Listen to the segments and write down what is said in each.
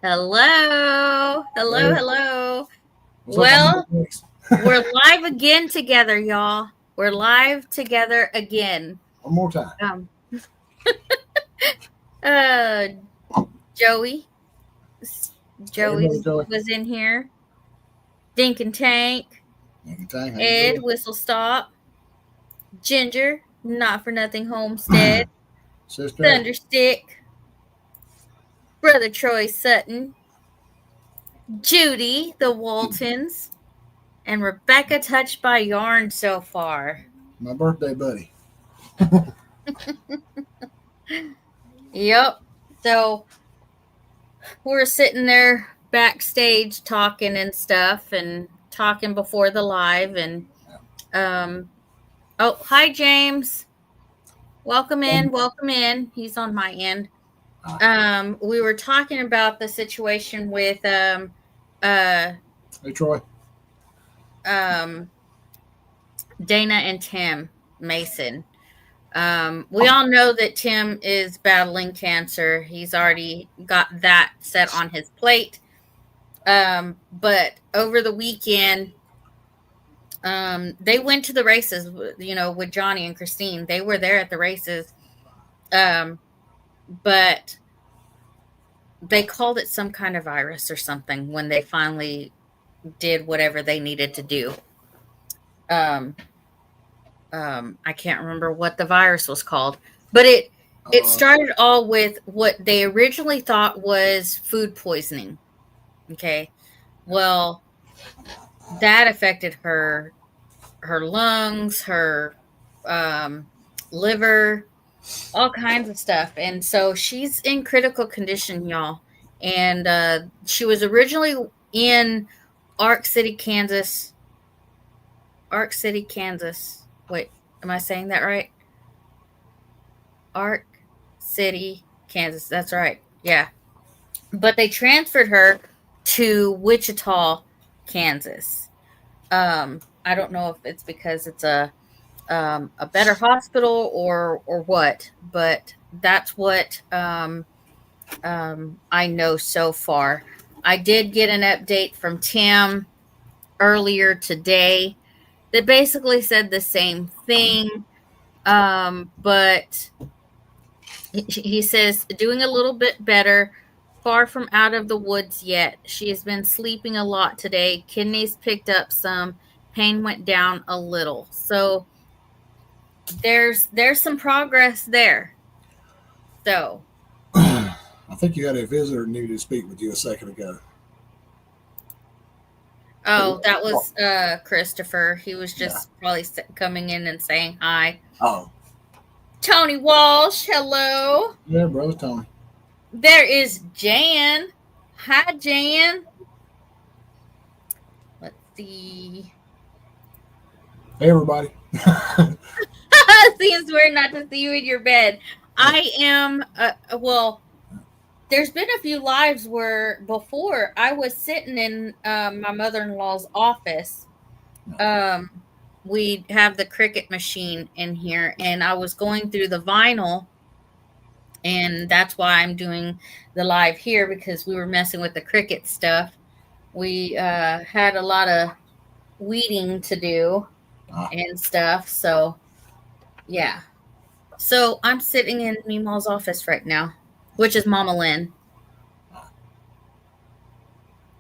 Hello. Hello. Hey, Hello. what's up, my Well, boys? we're live again together, y'all. We're live together again. One more time. Um, uh, Joey. Hey, Joey brother Joey. was in here. Dink and Tank. Anytime, how you Ed, doing? Whistle Stop. Ginger, Not for Nothing Homestead. Sister, Thunderstick. Brother Troy Sutton. Judy, the Waltons. And Rebecca touched by yarn so far. my birthday buddy. Yep. So we're sitting there backstage talking and stuff and talking before the live and um oh, hi James. Welcome in, Um, welcome in. He's on my end. uh, We were talking about the situation with uh hey, Troy. um Dana and Tim Mason. We all know that Tim is battling cancer. He's already got that set on his plate. But over the weekend, they went to the races, with Johnny and Christine. They were there at the races. Um, but they called it some kind of virus or something when they finally did whatever they needed to do. Um, I can't remember what the virus was called, but it Uh, started all with what they originally thought was food poisoning. Okay, well, that affected her lungs, her um, liver, all kinds of stuff. And so she's in critical condition, y'all. And she was originally in Ark City, Kansas. Ark City, Kansas. Wait, am I saying that right? Ark City, Kansas. That's right. Yeah. But they transferred her to Wichita, Kansas. I don't know if it's because it's a better hospital or what, but that's what I know so far. I did get an update from Tim earlier today that basically said the same thing, but he says doing a little bit better. Far from out of the woods yet. She has been sleeping a lot today. Kidneys picked up some. Pain went down a little. So there's some progress there. So, I think you had a visitor needed to speak with you a second ago. oh, that was Christopher. He was Yeah. just probably coming in and saying hi. Oh, Tony Walsh, hello. yeah, brother Tony. There is Jan. Hi, Jan. Let's see. Hey, everybody. Seems weird not to see you in your bed. I am. Well, there's been a few lives where before I was sitting in my mother-in-law's office. Um, we have the cricket machine in here, and I was going through the vinyl, and that's why I'm doing the live here because we were messing with the cricket stuff. We had a lot of weeding to do Uh, and stuff, so yeah. So I'm sitting in Meemaw's office right now, which is Mama Lynn.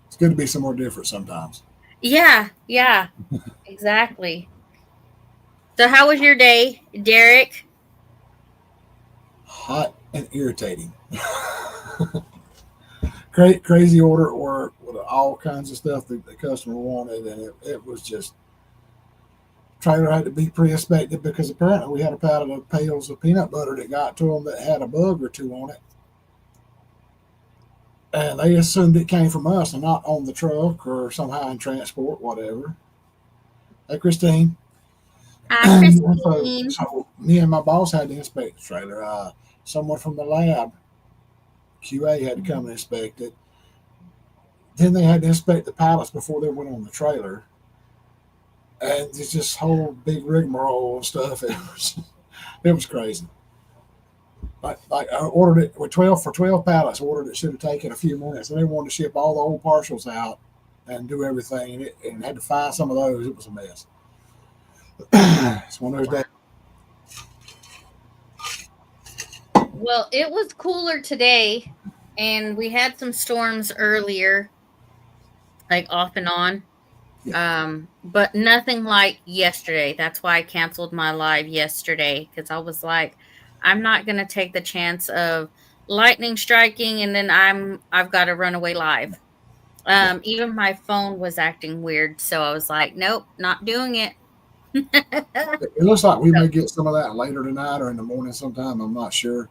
it's good to be somewhere different sometimes. Yeah, yeah, exactly. So how was your day, Derek? Hot and irritating. Crazy order at work with all kinds of stuff that the customer wanted, and it was just trailer had to be pre-inspected because apparently we had a pallet of pails of peanut butter that got to them that had a bug or two on it, and they assumed it came from us and not on the truck or somehow in transport, whatever. Hey, Christine. Hi, so, Christine. so me and my boss had to inspect the trailer. Someone from the lab, QA, had to come and inspect it. Then they had to inspect the pallets before they went on the trailer. And it's just whole big rigmarole and stuff. It was crazy. like I ordered it with 12 pallets. Ordered it should have taken a few minutes, and they wanted to ship all the old partials out and do everything, and had to find some of those. It was a mess. It's one of those days. Wow. Well, it was cooler today, and we had some storms earlier, like off and on. Yeah, But nothing like yesterday. That's why I canceled my live yesterday because I was like, I'm not gonna take the chance of lightning striking and then I've got to run away live. yeah. Even my phone was acting weird, so I was like, nope, not doing it. It looks like we So, may get some of that later tonight or in the morning sometime. I'm not sure.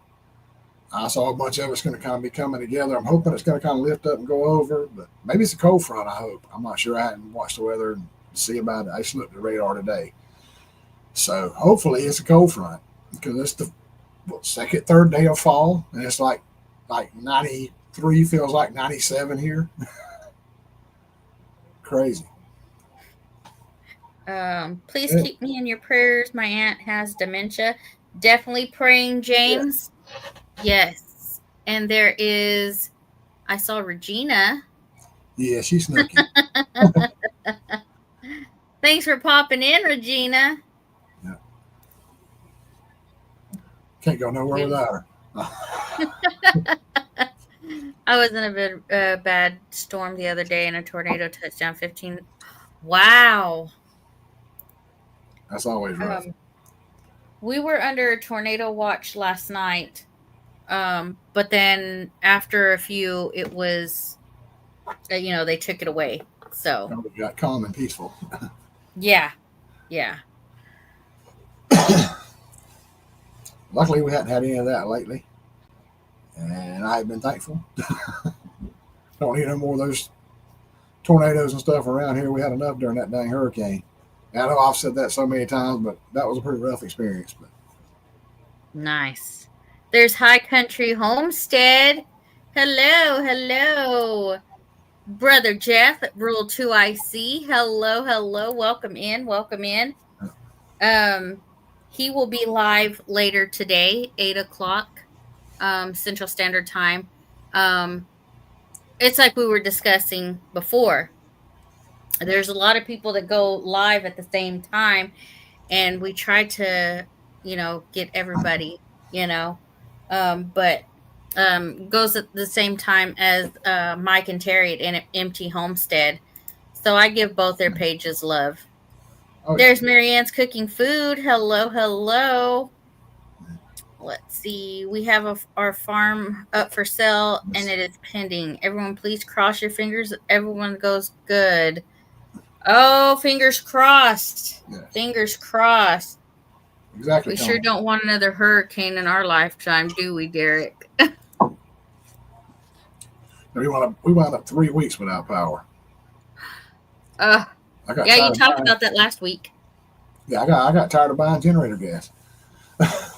I saw a bunch of it's going to kind of be coming together. I'm hoping it's going to kind of lift up and go over, but maybe it's a cold front. I hope. I'm not sure. I hadn't watched the weather and see about it. I just looked at the radar today, so hopefully it's a cold front because it's the second, third day of fall, and it's like 93 feels like 97 here. Crazy. please Yeah. keep me in your prayers. My aunt has dementia. Definitely praying, Yeah. James. Yes. And there is, I saw Regina. Yeah, she snuck in. Thanks for popping in, Regina. Yeah. Can't go nowhere Yes. without her. I was in a bad storm the other day and a tornado touched down 15. Wow. That's always rough. Um, we were under a tornado watch last night. But then after a few, it was, they took it away. So, We got calm and peaceful. yeah. Yeah. Luckily, we hadn't had any of that lately, and I've been thankful. Don't need no more of those tornadoes and stuff around here. We had enough during that dang hurricane. And I know I've said that so many times, but that was a pretty rough experience. But Nice. There's High Country Homestead. Hello, hello. Brother Jeff at Rule 2IC. Hello, hello. Welcome in, welcome in. Um, he will be live later today, 8 o'clock, Central Standard Time. Um, it's like we were discussing before. There's a lot of people that go live at the same time, and we try to, get everybody, you know, but goes at the same time as Mike and Terry at Empty Homestead. So I give both their pages love. oh yeah, There's Marianne's cooking food. Hello, hello. Let's see. We have our farm up for sale and yes, it is pending. Everyone, please cross your fingers. Everyone goes good. Oh, fingers crossed. yes, Fingers crossed. exactly, We sure Tom. don't want another hurricane in our lifetime, do we, Derek? We wound up 3 weeks without power. Uh, I got yeah, you tired of talked buying. about that last week. Yeah, I got tired of buying generator gas, which is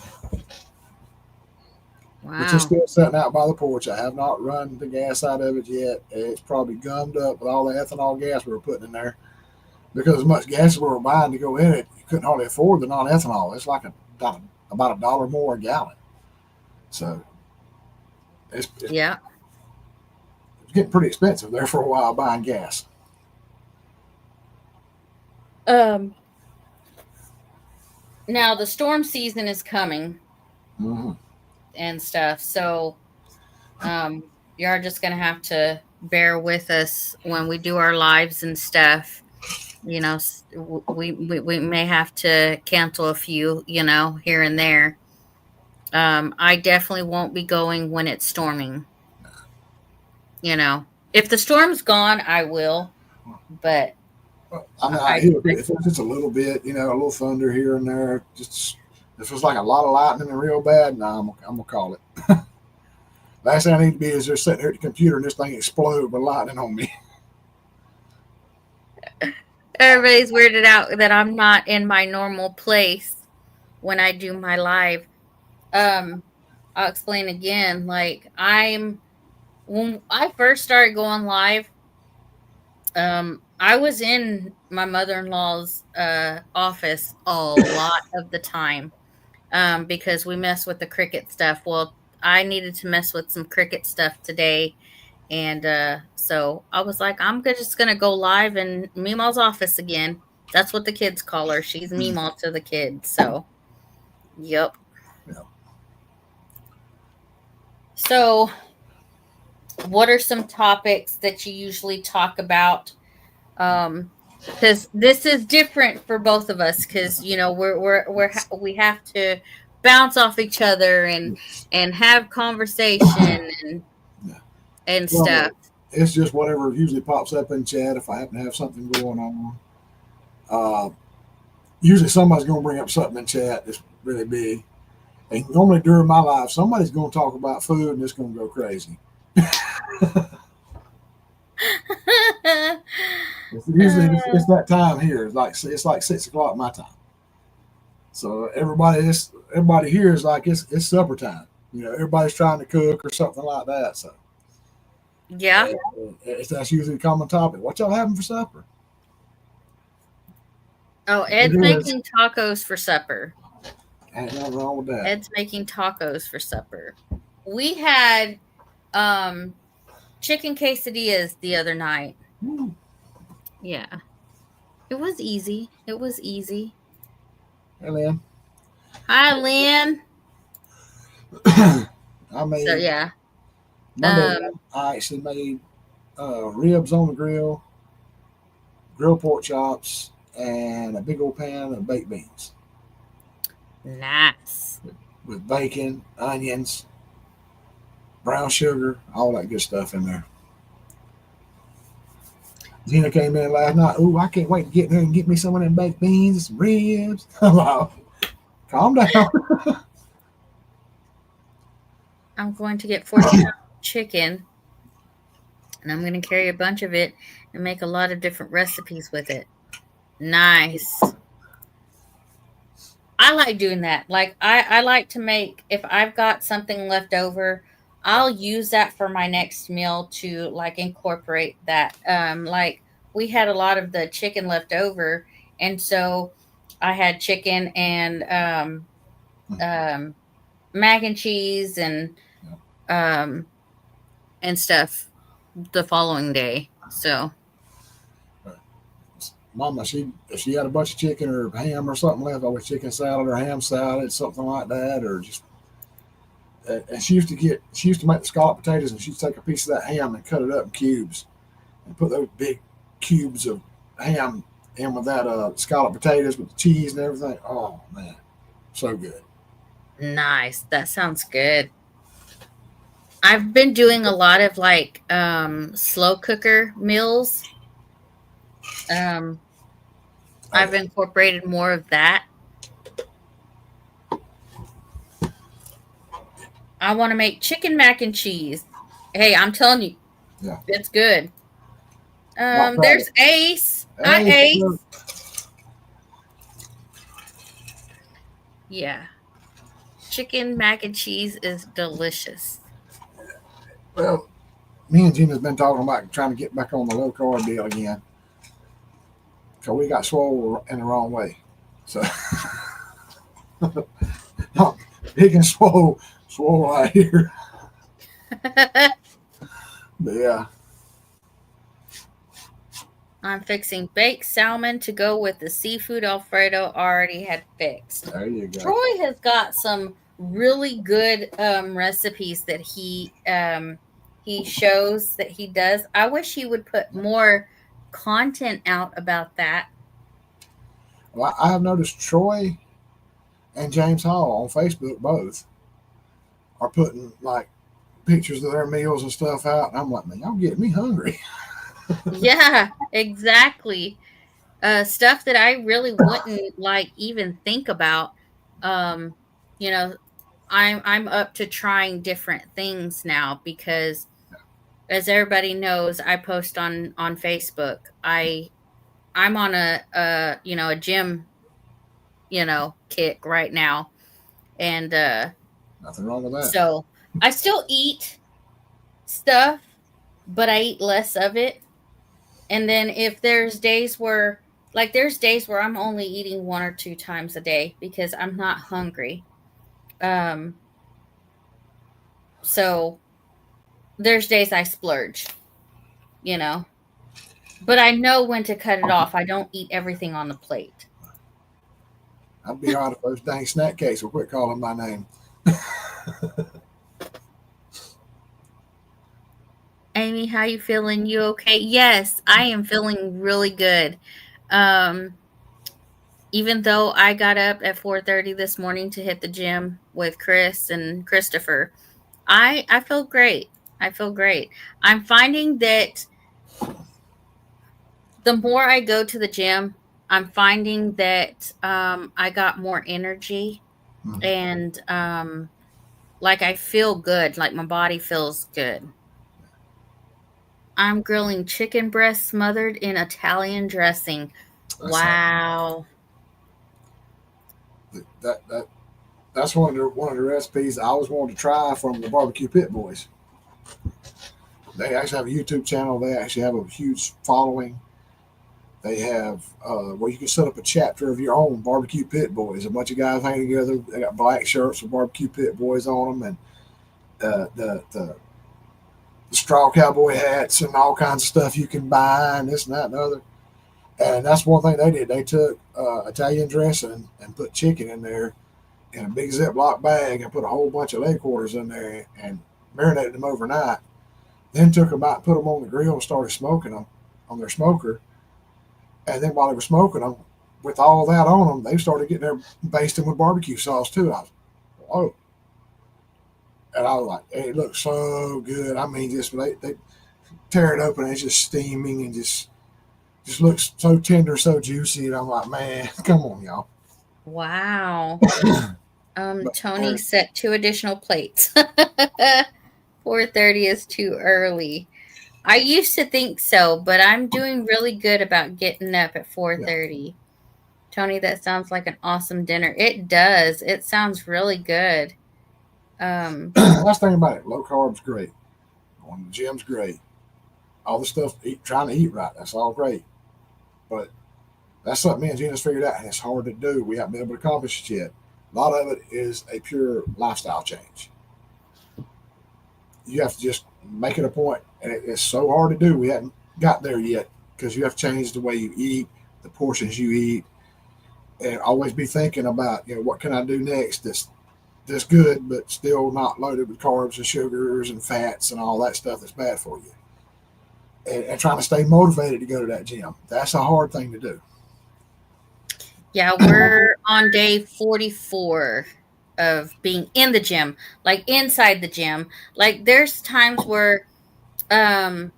Wow. still sitting out by the porch. I have not run the gas out of it yet. It's probably gummed up with all the ethanol gas we were putting in there because as much gas as we were buying to go in it, you couldn't hardly afford the non-ethanol. It's like about $1 more a gallon. So it's Yeah. getting pretty expensive there for a while buying gas. Um. Now the storm season is coming Mm-hmm. and stuff, so you're just gonna have to bear with us when we do our lives and stuff. We may have to cancel a few, here and there. I definitely won't be going when it's storming. If the storm's gone, I will, but Well, I mean, I if it's just a little bit, a little thunder here and there, just if it's like a lot of lightning and real bad, nah, I'm gonna call it. Last thing I need to be is just sitting here at the computer and this thing explode with lightning on me. everybody's weirded out that I'm not in my normal place when I do my live. Um, I'll explain again. Like when I first started going live, I was in my mother-in-law's office a lot of the time. because we mess with the cricket stuff. Well, I needed to mess with some cricket stuff today. And so I was like, just going to go live in Meemaw's office again. That's what the kids call her. She's Meemaw to the kids. So, yep. Yeah. So, what are some topics that you usually talk about? Because this is different for both of us. Because we have to bounce off each other and have conversation Yeah. and Well, stuff. it's just whatever usually pops up in chat if I happen to have something going on. Uh, Usually somebody's going to bring up something in chat that's really big. And normally during my life, somebody's going to talk about food and it's going to go crazy. Usually it's that time here. It's like 6 o'clock my time. So everybody here is like it's supper time. Everybody's trying to cook or something like that. So Yeah. that's usually a common topic. What y'all having for supper? Oh, Ed's It is. making tacos for supper. Ain't nothing wrong with that. Ed's making tacos for supper. We had um chicken quesadillas the other night. Ooh. Yeah. It was easy. It was easy. Hey, Lynn. Hi, Lynn. I So made yeah. Monday. Um I actually made ribs on the grill, grilled pork chops, and a big old pan of baked beans nice. with bacon, onions, brown sugar, all that good stuff in there. Gina came in last night. Ooh, I can't wait to get in there and get me some of them baked beans and some ribs. I'm like, calm down. I'm going to get 14 chicken and I'm going to carry a bunch of it and make a lot of different recipes with it. Nice. I like doing that. Like I like to make if I've got something left over, I'll use that for my next meal to like incorporate that. Like we had a lot of the chicken left over and so I had chicken um mac and cheese um and stuff the following day. So, Mama, if she had a bunch of chicken or ham or something left, always chicken salad or ham salad, something like that, or just. And she used to make the scallop potatoes, and she'd take a piece of that ham and cut it up in cubes, and put those big cubes of ham in with that scallop potatoes with the cheese and everything. Oh man, so good. nice. That sounds good. I've been doing a lot of like slow cooker meals. Um Oh I've yeah, incorporated more of that. I want to make chicken mac and cheese. Hey, I'm telling you, yeah. it's good. Not proud of There's it. Ace. Hi, Hey, Ace. Yeah, chicken mac and cheese is delicious. well, me and Gina's been talking about trying to get back on the low carb deal again because we got swole in the wrong way. So big and swole right here. But yeah, I'm fixing baked salmon to go with the seafood Alfredo already had fixed. there you go. Troy has got some really good recipes that he shows that he does. I wish he would put more content out about that. Well, I have noticed Troy and James Hall on Facebook both are putting like pictures of their meals and stuff out. And I'm like, man, y'all get me hungry. Yeah, exactly. Stuff that I really wouldn't like even think about. Um, you know, I'm up to trying different things now because as everybody knows, I post on Facebook. I'm on a gym kick right now, and Nothing wrong with that. so I still eat stuff, but I eat less of it. And then if there's days where I'm only eating one or two times a day because I'm not hungry. Um, so there's days I splurge, you know, but I know when to cut it off. I don't eat everything on the plate. I'd be all right if those dang snack cakes will quit calling my name. Amy, how you feeling? You okay? Yes, I am feeling really good. Um, even though I got up at 4:30 this morning to hit the gym with Chris and Christopher, I feel great. I feel great. I'm finding that the more I go to the gym, I'm finding that I got more energy Mm-hmm. and like I feel good, like my body feels good. I'm grilling chicken breast smothered in Italian dressing. That's not Wow. that that's one of the recipes I always wanted to try from the Barbecue Pit Boys. They actually have a YouTube channel. They actually have a huge following. They have where you can set up a chapter of your own Barbecue Pit Boys. A bunch of guys hanging together. They got black shirts with Barbecue Pit Boys on them, and the straw cowboy hats and all kinds of stuff you can buy, and this and that and the other. And that's one thing they did. They took Italian dressing and put chicken in there in a big Ziploc bag and put a whole bunch of leg quarters in there and marinated them overnight. Then took them out and put them on the grill and started smoking them on their smoker. And then while they were smoking them, with all that on them, they started getting there basting with barbecue sauce too. I was, oh, and I was like, hey, it looks so good. I mean, just they tear it open and it's just steaming and just looks so tender, so juicy. And I'm like, man, come on, y'all. Wow. But Tony set 2 additional plates. 4:30 is too early. I used to think so, but I'm doing really good about getting up at yeah, 4:30. Tony, that sounds like an awesome dinner. It does. It sounds really good. Um, last thing about it, low carb's great. Going to the gym's great. All the stuff, trying to eat right, that's all great. But that's something me and Gina's figured out, and it's hard to do. We haven't been able to accomplish it yet. A lot of it is a pure lifestyle change. You have to just make it a point, and it's so hard to do. We haven't got there yet because you have to change the way you eat, the portions you eat, and always be thinking about what can I do next that's good but still not loaded with carbs and sugars and fats and all that stuff that's bad for you. And trying to stay motivated to go to that gym. That's a hard thing to do. yeah, we're on day 44 of being in the gym, like inside the gym. Like there's times where um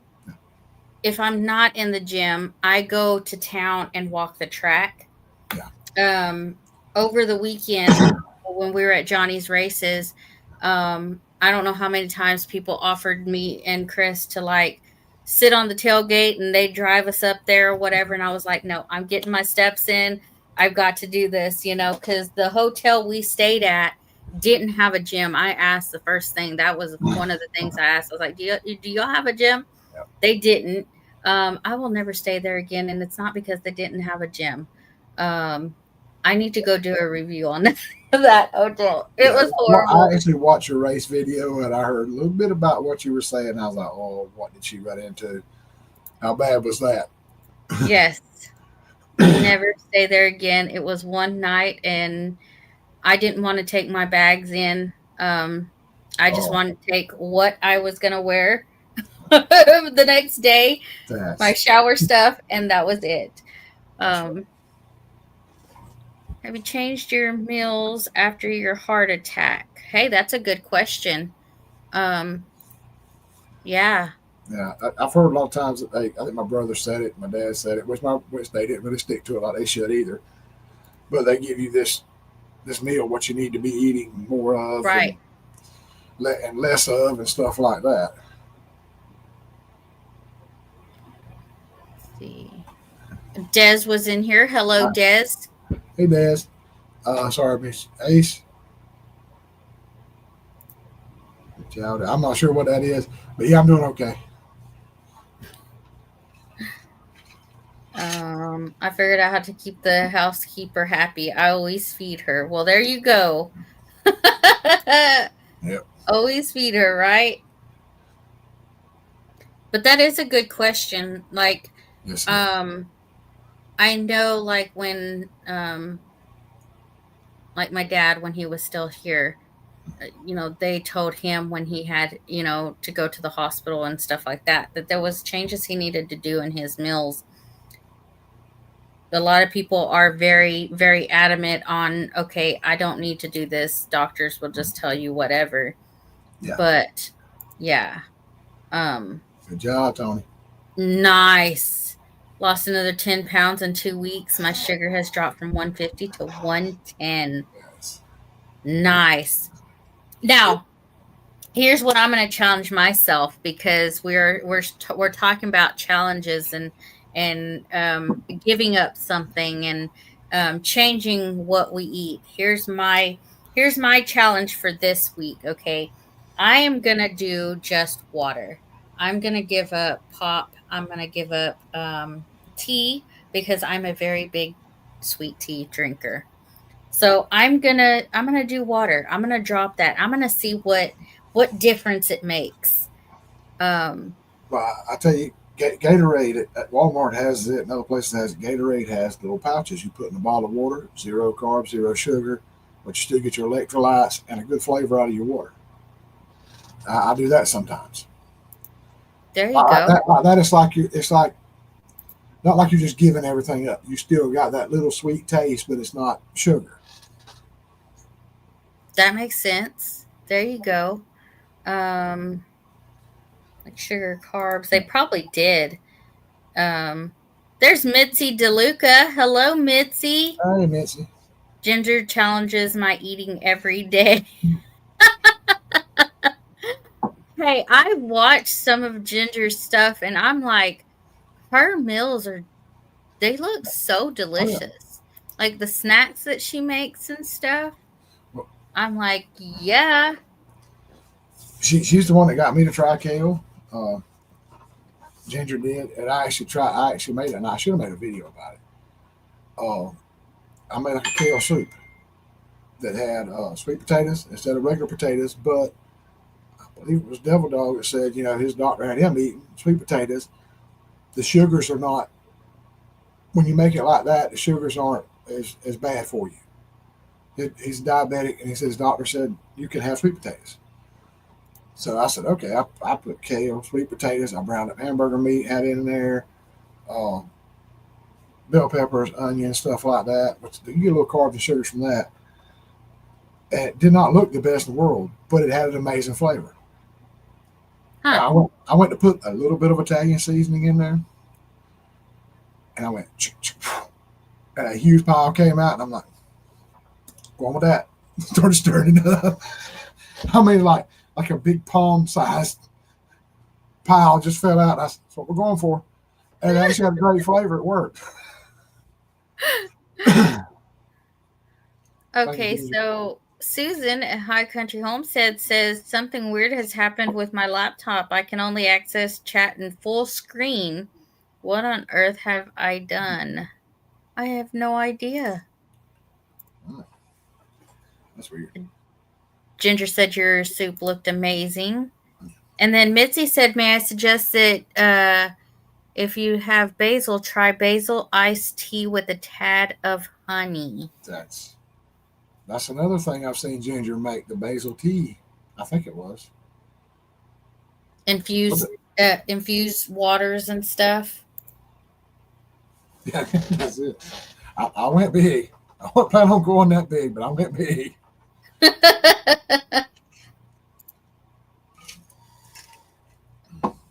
if I'm not in the gym, I go to town and walk the track. Yeah. Um over the weekend when we were at Johnny's races, I don't know how many times people offered me and Chris to like sit on the tailgate and they drive us up there or whatever, and I was like, no, I'm getting my steps in. I've got to do this, because the hotel we stayed at didn't have a gym. I asked the first thing. That was one of the things I asked. I was like, do y'all have a gym? Yeah. They didn't. I will never stay there again, and it's not because they didn't have a gym. Um, I need to go do a review on that hotel. It Yeah. was Well, horrible. I actually watched your race video and I heard a little bit about what you were saying. I was like, oh, what did she run into? How bad was that? Yes, never stay there again. It was one night, and I didn't want to take my bags in. I just Oh, wanted to take what I was gonna wear the next day, my that's shower stuff, and that was it. that's right. Um, have you changed your meals after your heart attack? Hey, that's a good question. Um, yeah, Yeah, I've heard a lot of times that I think my brother said it, my dad said it, which they didn't really stick to it like they should either. But they give you this meal what you need to be eating more of right. and less of and stuff like that. Let's see. Des was in here. Hello, Des. Hey, Dad. Sorry, Miss Ace. I'm not sure what that is, but yeah, I'm doing okay. I figured out how to keep the housekeeper happy. I always feed her. Well, there you go. Yep. Always feed her, right? But that is a good question. Yes, it is. Um, I know, like my dad when he was still here, they told him when he had, to go to the hospital and stuff like that, that there was changes he needed to do in his meals. A lot of people are very, very adamant on, okay, I don't need to do this. Doctors will just tell you whatever. Yeah. But yeah, um, Good job, Tony. nice. Lost another 10 pounds in 2 weeks. My sugar has dropped from 150 to 110. Yes. Nice. Now, here's what I'm going to challenge myself, because we're talking about challenges and giving up something and changing what we eat. Here's my challenge for this week. Okay, I am gonna do just water. I'm gonna give up pop. I'm gonna give up tea, because I'm a very big sweet tea drinker. So I'm gonna do water. I'm gonna drop that. I'm gonna see what difference it makes. Um, Well, I tell you, Gatorade at Walmart has it, and other places has it. Gatorade has little pouches you put in a bottle of water, zero carbs, zero sugar, but you still get your electrolytes and a good flavor out of your water. I do that sometimes. there you Like go. that, like that, it's like it's like not like you're just giving everything up. You still got that little sweet taste, but it's not sugar. That makes sense. There you go. Um, like sugar, carbs. They probably did. Um, there's Mitzi DeLuca. Hello, Mitzi. Hey, Mitzi. Ginger challenges my eating every day. Hey, I watched some of Ginger's stuff, and I'm like, her meals are they look so Oh yeah. delicious. Like the snacks that she makes and stuff. Well, I'm like, yeah. she's the one that got me to try kale. Uh, Ginger did, and I actually tried. I actually made it, and I should have made a video about it. Uh, I made like a kale soup that had sweet potatoes instead of regular potatoes, but I believe it was Devil Dog that said, his doctor had him eating sweet potatoes. The sugars are not, when you make it like that, the sugars aren't as bad for you. He's diabetic, and he said his doctor said you can have sweet potatoes. So I said, okay, I put kale, sweet potatoes, I browned up hamburger meat, had it in there, uh, bell peppers, onions, stuff like that. But you get a little carbs and sugars from that. And it did not look the best in the world, but it had an amazing flavor. Huh. I went to put a little bit of Italian seasoning in there, and I went, and a huge pile came out, and I'm like, go on with that. Started stirring it up. I mean, like a big palm sized pile just fell out. That's what we're going for. And it actually had a great flavor. It worked. Thank you, Okay, Ginger. so Susan at High Country Homestead says something weird has happened with my laptop. I can only access chat in full screen. What on earth have I done? I have no idea. Oh, that's weird. Ginger said your soup looked amazing. And then Mitzi said, may I suggest that if you have basil, try basil iced tea with a tad of honey. That's that's another thing I've seen Ginger make the basil tea. I think it was. Was Infuse it? infuse waters and stuff. Yeah, that's it. I went big. I wasn't planning on going that big, but I went big.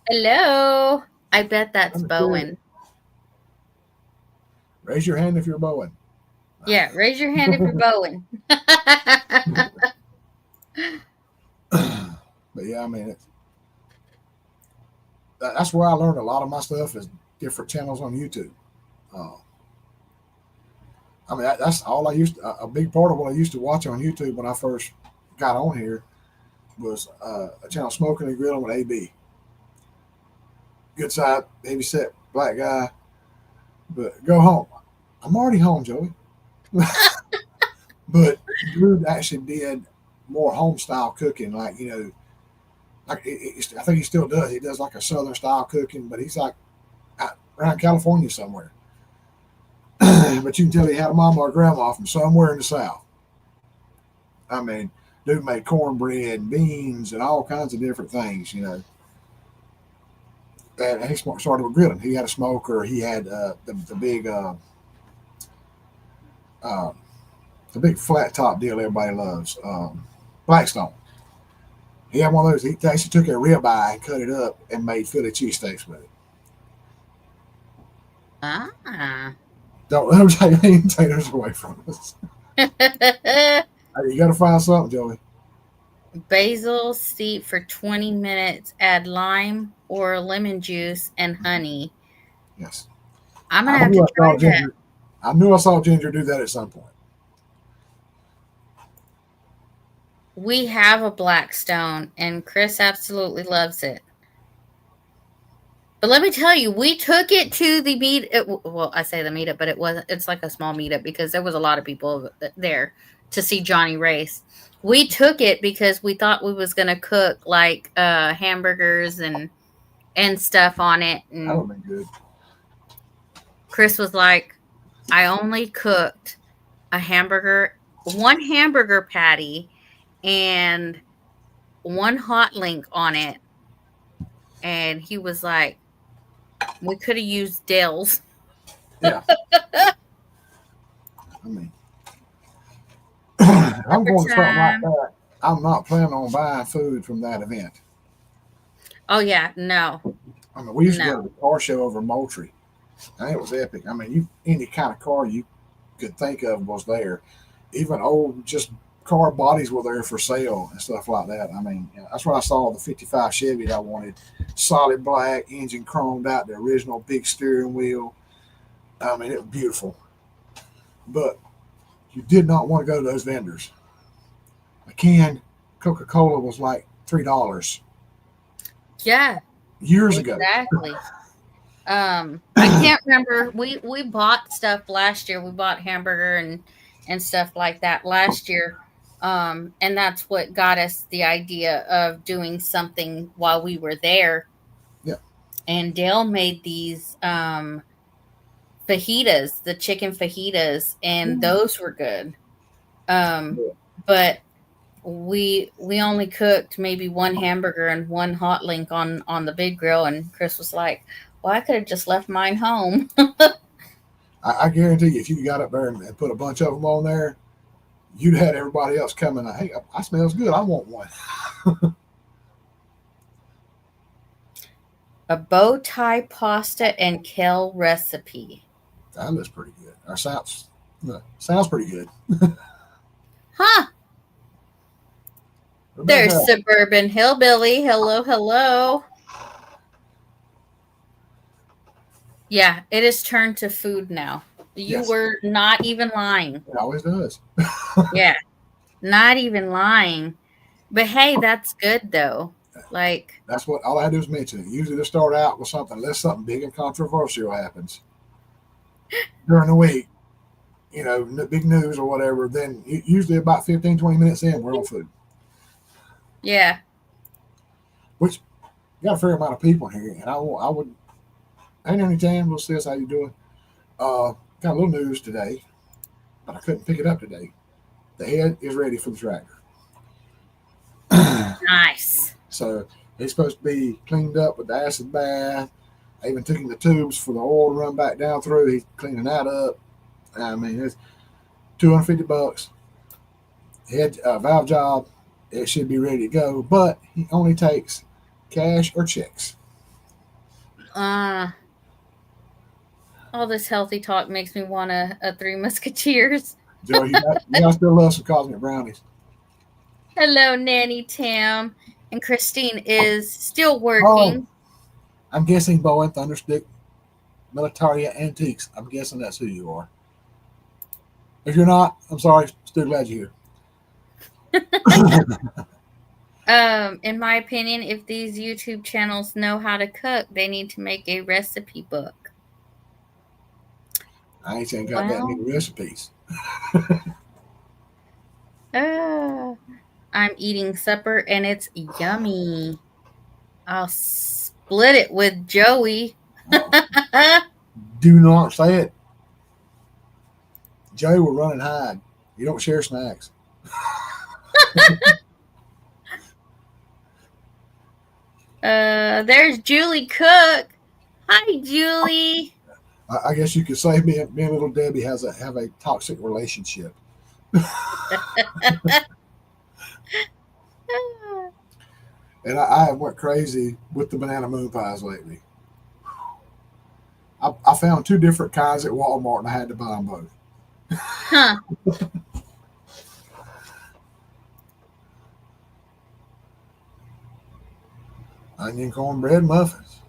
Hello. I bet that's Understood. Bowen. Raise your hand if you're Bowen. Yeah, raise your hand if you're Bowen. But yeah, I mean, that's where I learned a lot of my stuff is different channels on YouTube. Uh, I mean, that's all I used. A big part of what I used to watch on YouTube when I first got on here was a channel Smoking and Grilling with AB. Good side, heavy set black guy. But go home. I'm already home, Joey. But dude actually did. more home style cooking, like like I think he still does. He does like a southern style cooking, but he's like around California somewhere. But you can tell he had a mama or grandma from somewhere in the south. I mean, dude made cornbread, beans, and all kinds of different things. And he started with grilling. He had a smoker. He had uh, the big flat top deal everybody loves, Blackstone. He had one of those. He actually took a ribeye and cut it up and made Philly cheesesteaks with it. Ah. Don't take any taters away from us. Hey, you got to find something, Joey. Basil steep for 20 minutes. Add lime or lemon juice and honey. Yes, I'm gonna I have knew to I saw try that. Ginger. I knew I saw Ginger do that at some point. We have a Blackstone, and Chris absolutely loves it. But let me tell you, we took it to the meet. Well, I say the meetup, but it wasn't. It's like a small meetup because there was a lot of people there to see Johnny race. We took it because we thought we was gonna cook like hamburgers and stuff on it, That and would have been good. Chris was like, "I only cooked a hamburger, one hamburger patty, and one hot link on it," and he was like, "We could have used Dale's." Yeah, I mean, if I'm Every going to something like time. that, I'm not planning on buying food from that event. Oh yeah, no, I mean, we used to no. go to the car show over in Moultrie, and it was epic. I mean, any kind of car you could think of was there. Even old just car bodies were there for sale and stuff like that. I mean, that's where I saw the '55 Chevy that I wanted, solid black engine, chromed out, the original big steering wheel. I mean, it was beautiful. But you did not want to go to those vendors. A can Coca Cola was like $3 Yeah, years ago. exactly. I can't remember. We bought stuff last year. We bought hamburger and stuff like that last year. And that's what got us the idea of doing something while we were there. Yeah, And Dale made these fajitas, the chicken fajitas, and those were good. Um, but we only cooked maybe one hamburger and one hot link on the big grill, and Chris was like, "Well, I could have just left mine home." I guarantee you, if you got up there and put a bunch of them on there, you'd had everybody else coming. Hey, I smells good. I want one. A bow tie pasta and kale recipe. That looks pretty good. Our sounds pretty good. Huh? There's Rebecca, suburban hillbilly. Hello, hello. Yeah, it is turned to food now. You yes, were not even lying. it always does. Yeah, not even lying. But hey, that's good though. Like, That's what all I do is mention it. Usually they start out with something, unless something big and controversial happens during the week, big news or whatever. Then usually about 15, 20 minutes in, we're on food, yeah. which you got a fair amount of people here. And I would, hey, any time, we'll see us. How you doing? Got a little news today, but I couldn't pick it up today. The head is ready for the tractor. Nice. So he's supposed to be cleaned up with the acid bath. I even took him the tubes for the oil to run back down through. He's cleaning that up. I mean, it's $250. Head valve job. It should be ready to go, but he only takes cash or checks. Uh all this healthy talk makes me want a Three Musketeers. Joe, you got still love some cosmic brownies. Hello, Nanny Tam. And Christine is still Oh, working. I'm guessing Bowen Thunderstick Militaria Antiques. I'm guessing that's who you are. If you're not, I'm sorry. Still glad you're here. In my opinion, if these YouTube channels know how to cook, they need to make a recipe book. I ain't got that many Well, recipes. uh, I'm eating supper and it's yummy. I'll split it with Joey. Oh, do not say it. Joey will run and hide. You don't share snacks. There's Julie Cook. Hi, Julie. I guess you could say me and little Debbie have a toxic relationship. And I went crazy with the banana moon pies lately. I found two different kinds at Walmart and I had to buy them both. Huh. Onion cornbread muffins.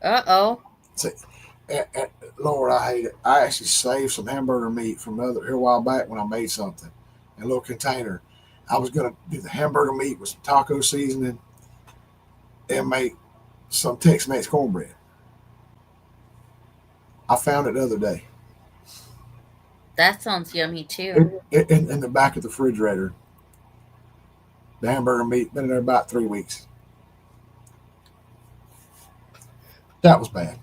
Uh-oh. See, Lord, I hate it. I actually saved some hamburger meat from here a while back when I made something in a little container. I was gonna do the hamburger meat with some taco seasoning and make some Tex-Mex cornbread. I found it the other day That sounds yummy too. in the back of the refrigerator. The hamburger meat been in there about 3 weeks. That was bad.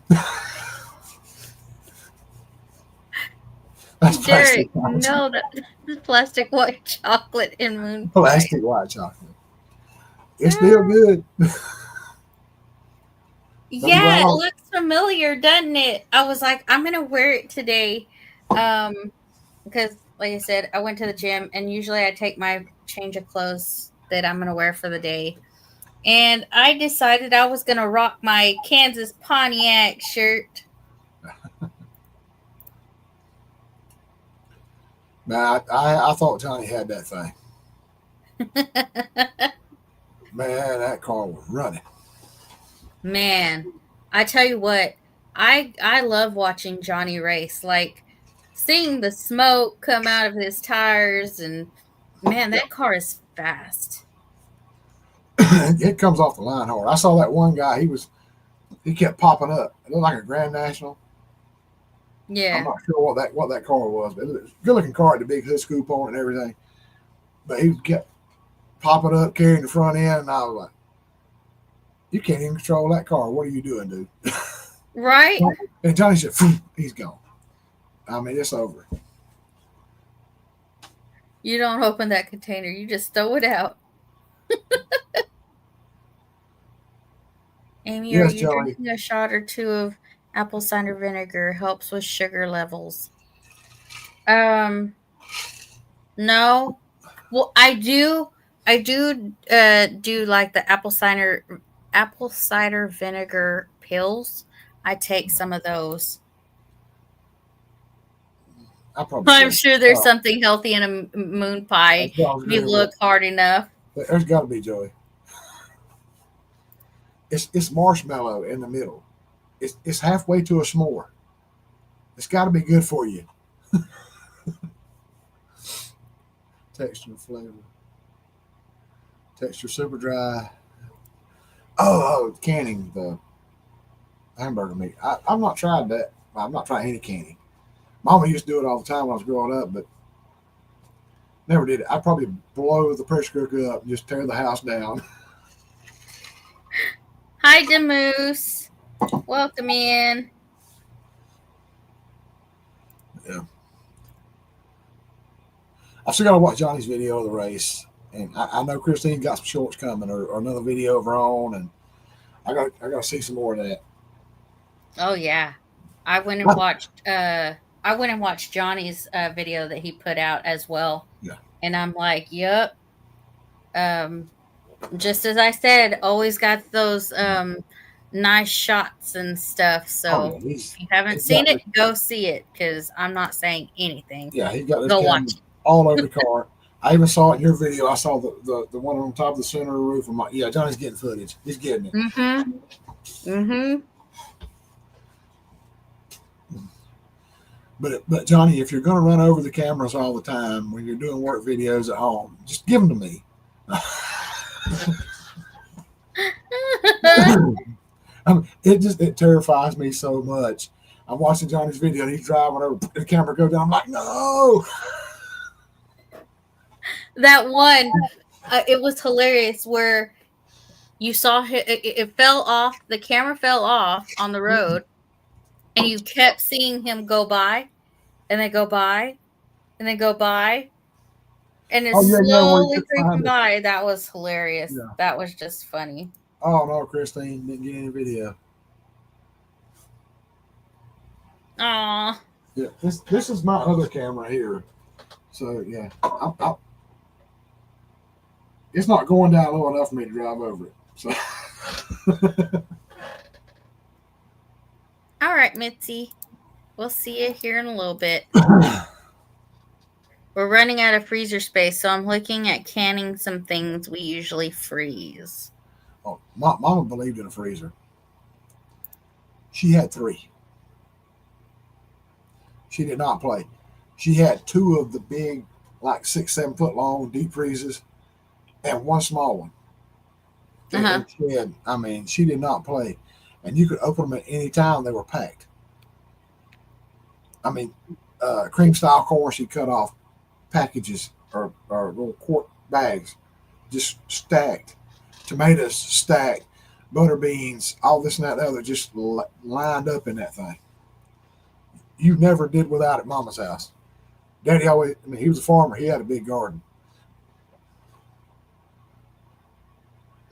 That's Derek, plastic white chocolate. no, that's plastic white chocolate and moon pie. Plastic white chocolate. It's still good. I'm Yeah, glad. it looks familiar, doesn't it? I was like, I'm gonna wear it today. Um, because like I said, I went to the gym and usually I take my change of clothes that I'm gonna wear for the day. And I decided I was gonna rock my Kansas Pontiac shirt. Man, I thought Johnny had that thing. Man, that car was running. Man, I tell you what, I love watching Johnny race. Like seeing the smoke come out of his tires and man, that car is fast. It comes off the line hard. I saw that one guy. He kept popping up. It looked like a Grand National. I'm Yeah. not sure what that car was, but it was a good looking car with the big hood scoop on it and everything. But he kept popping up, carrying the front end, and I was like, "You can't even control that car. What are you doing, dude?" Right? And Johnny said, "Phew," he's gone. I mean, it's over. You don't open that container, you just throw it out. Amy, are Yes, you Joey. drinking a shot or two of apple cider vinegar? Helps with sugar levels. Um, no. Well, I do like the apple cider vinegar pills. I take some of those. I probably I'm should. sure there's something healthy in a moon pie That's what I was if you agreeing with. look hard enough. There's got to be, Joey. It's marshmallow in the middle. It's halfway to a s'more. It's got to be good for you. Texture and flavor. Texture super dry. Canning the hamburger meat. I've not tried that. I'm not trying any canning. Mama used to do it all the time when I was growing up, but never did it. I'd probably blow the pressure cooker up and just tear the house down. Hi, Demoose. Welcome in. Yeah. I've still got to watch Johnny's video of the race, and I know Christine got some shorts coming or another video of her own, and I got to see some more of that. Oh yeah, I went and watched. I went and watched Johnny's video that he put out as well, Yeah. and I'm like, yep. Um, just as I said, always got those nice shots and stuff. Oh So yeah, if you haven't he's seen got it, this, go see it because I'm not saying anything. yeah, he's got this Go camera watch it. all over the car. I even saw it in your video. I saw the one on top of the center of the roof. I'm like, yeah, Johnny's getting footage. He's getting it. Mm-hmm. Mm-hmm. But Johnny, if you're going to run over the cameras all the time when you're doing work videos at home, just give them to me. It terrifies me so much. I'm watching Johnny's video and he's driving over, the camera goes down. I'm like, no. That one. It was hilarious where you saw it fell off. The camera fell off on the road, and you kept seeing him go by, and then go by, and then go by, and it's Oh yeah, yeah, where you slowly couldn't find creeping it. by. That was hilarious. Yeah. That was just funny. Oh no, Christine didn't get any video. Aw. Yeah, this is my other camera here. So yeah, it's not going down low enough for me to drive over it. So All right, Mitzi. We'll see you here in a little bit. We're running out of freezer space, so I'm looking at canning some things we usually freeze. oh, my mama believed in a freezer. She had three. She did not play. She had two of the big, like 6, 7 foot long deep freezers, and one small one. Uh huh. And she had, I mean, she did not play. And you could open them at any time; they were packed. I mean, cream style corn she cut off packages or little quart bags, just stacked. Tomatoes stacked, butter beans, all this and that and the other, just lined up in that thing. You never did without at Mama's house. Daddy always, I mean, he was a farmer. He had a big garden.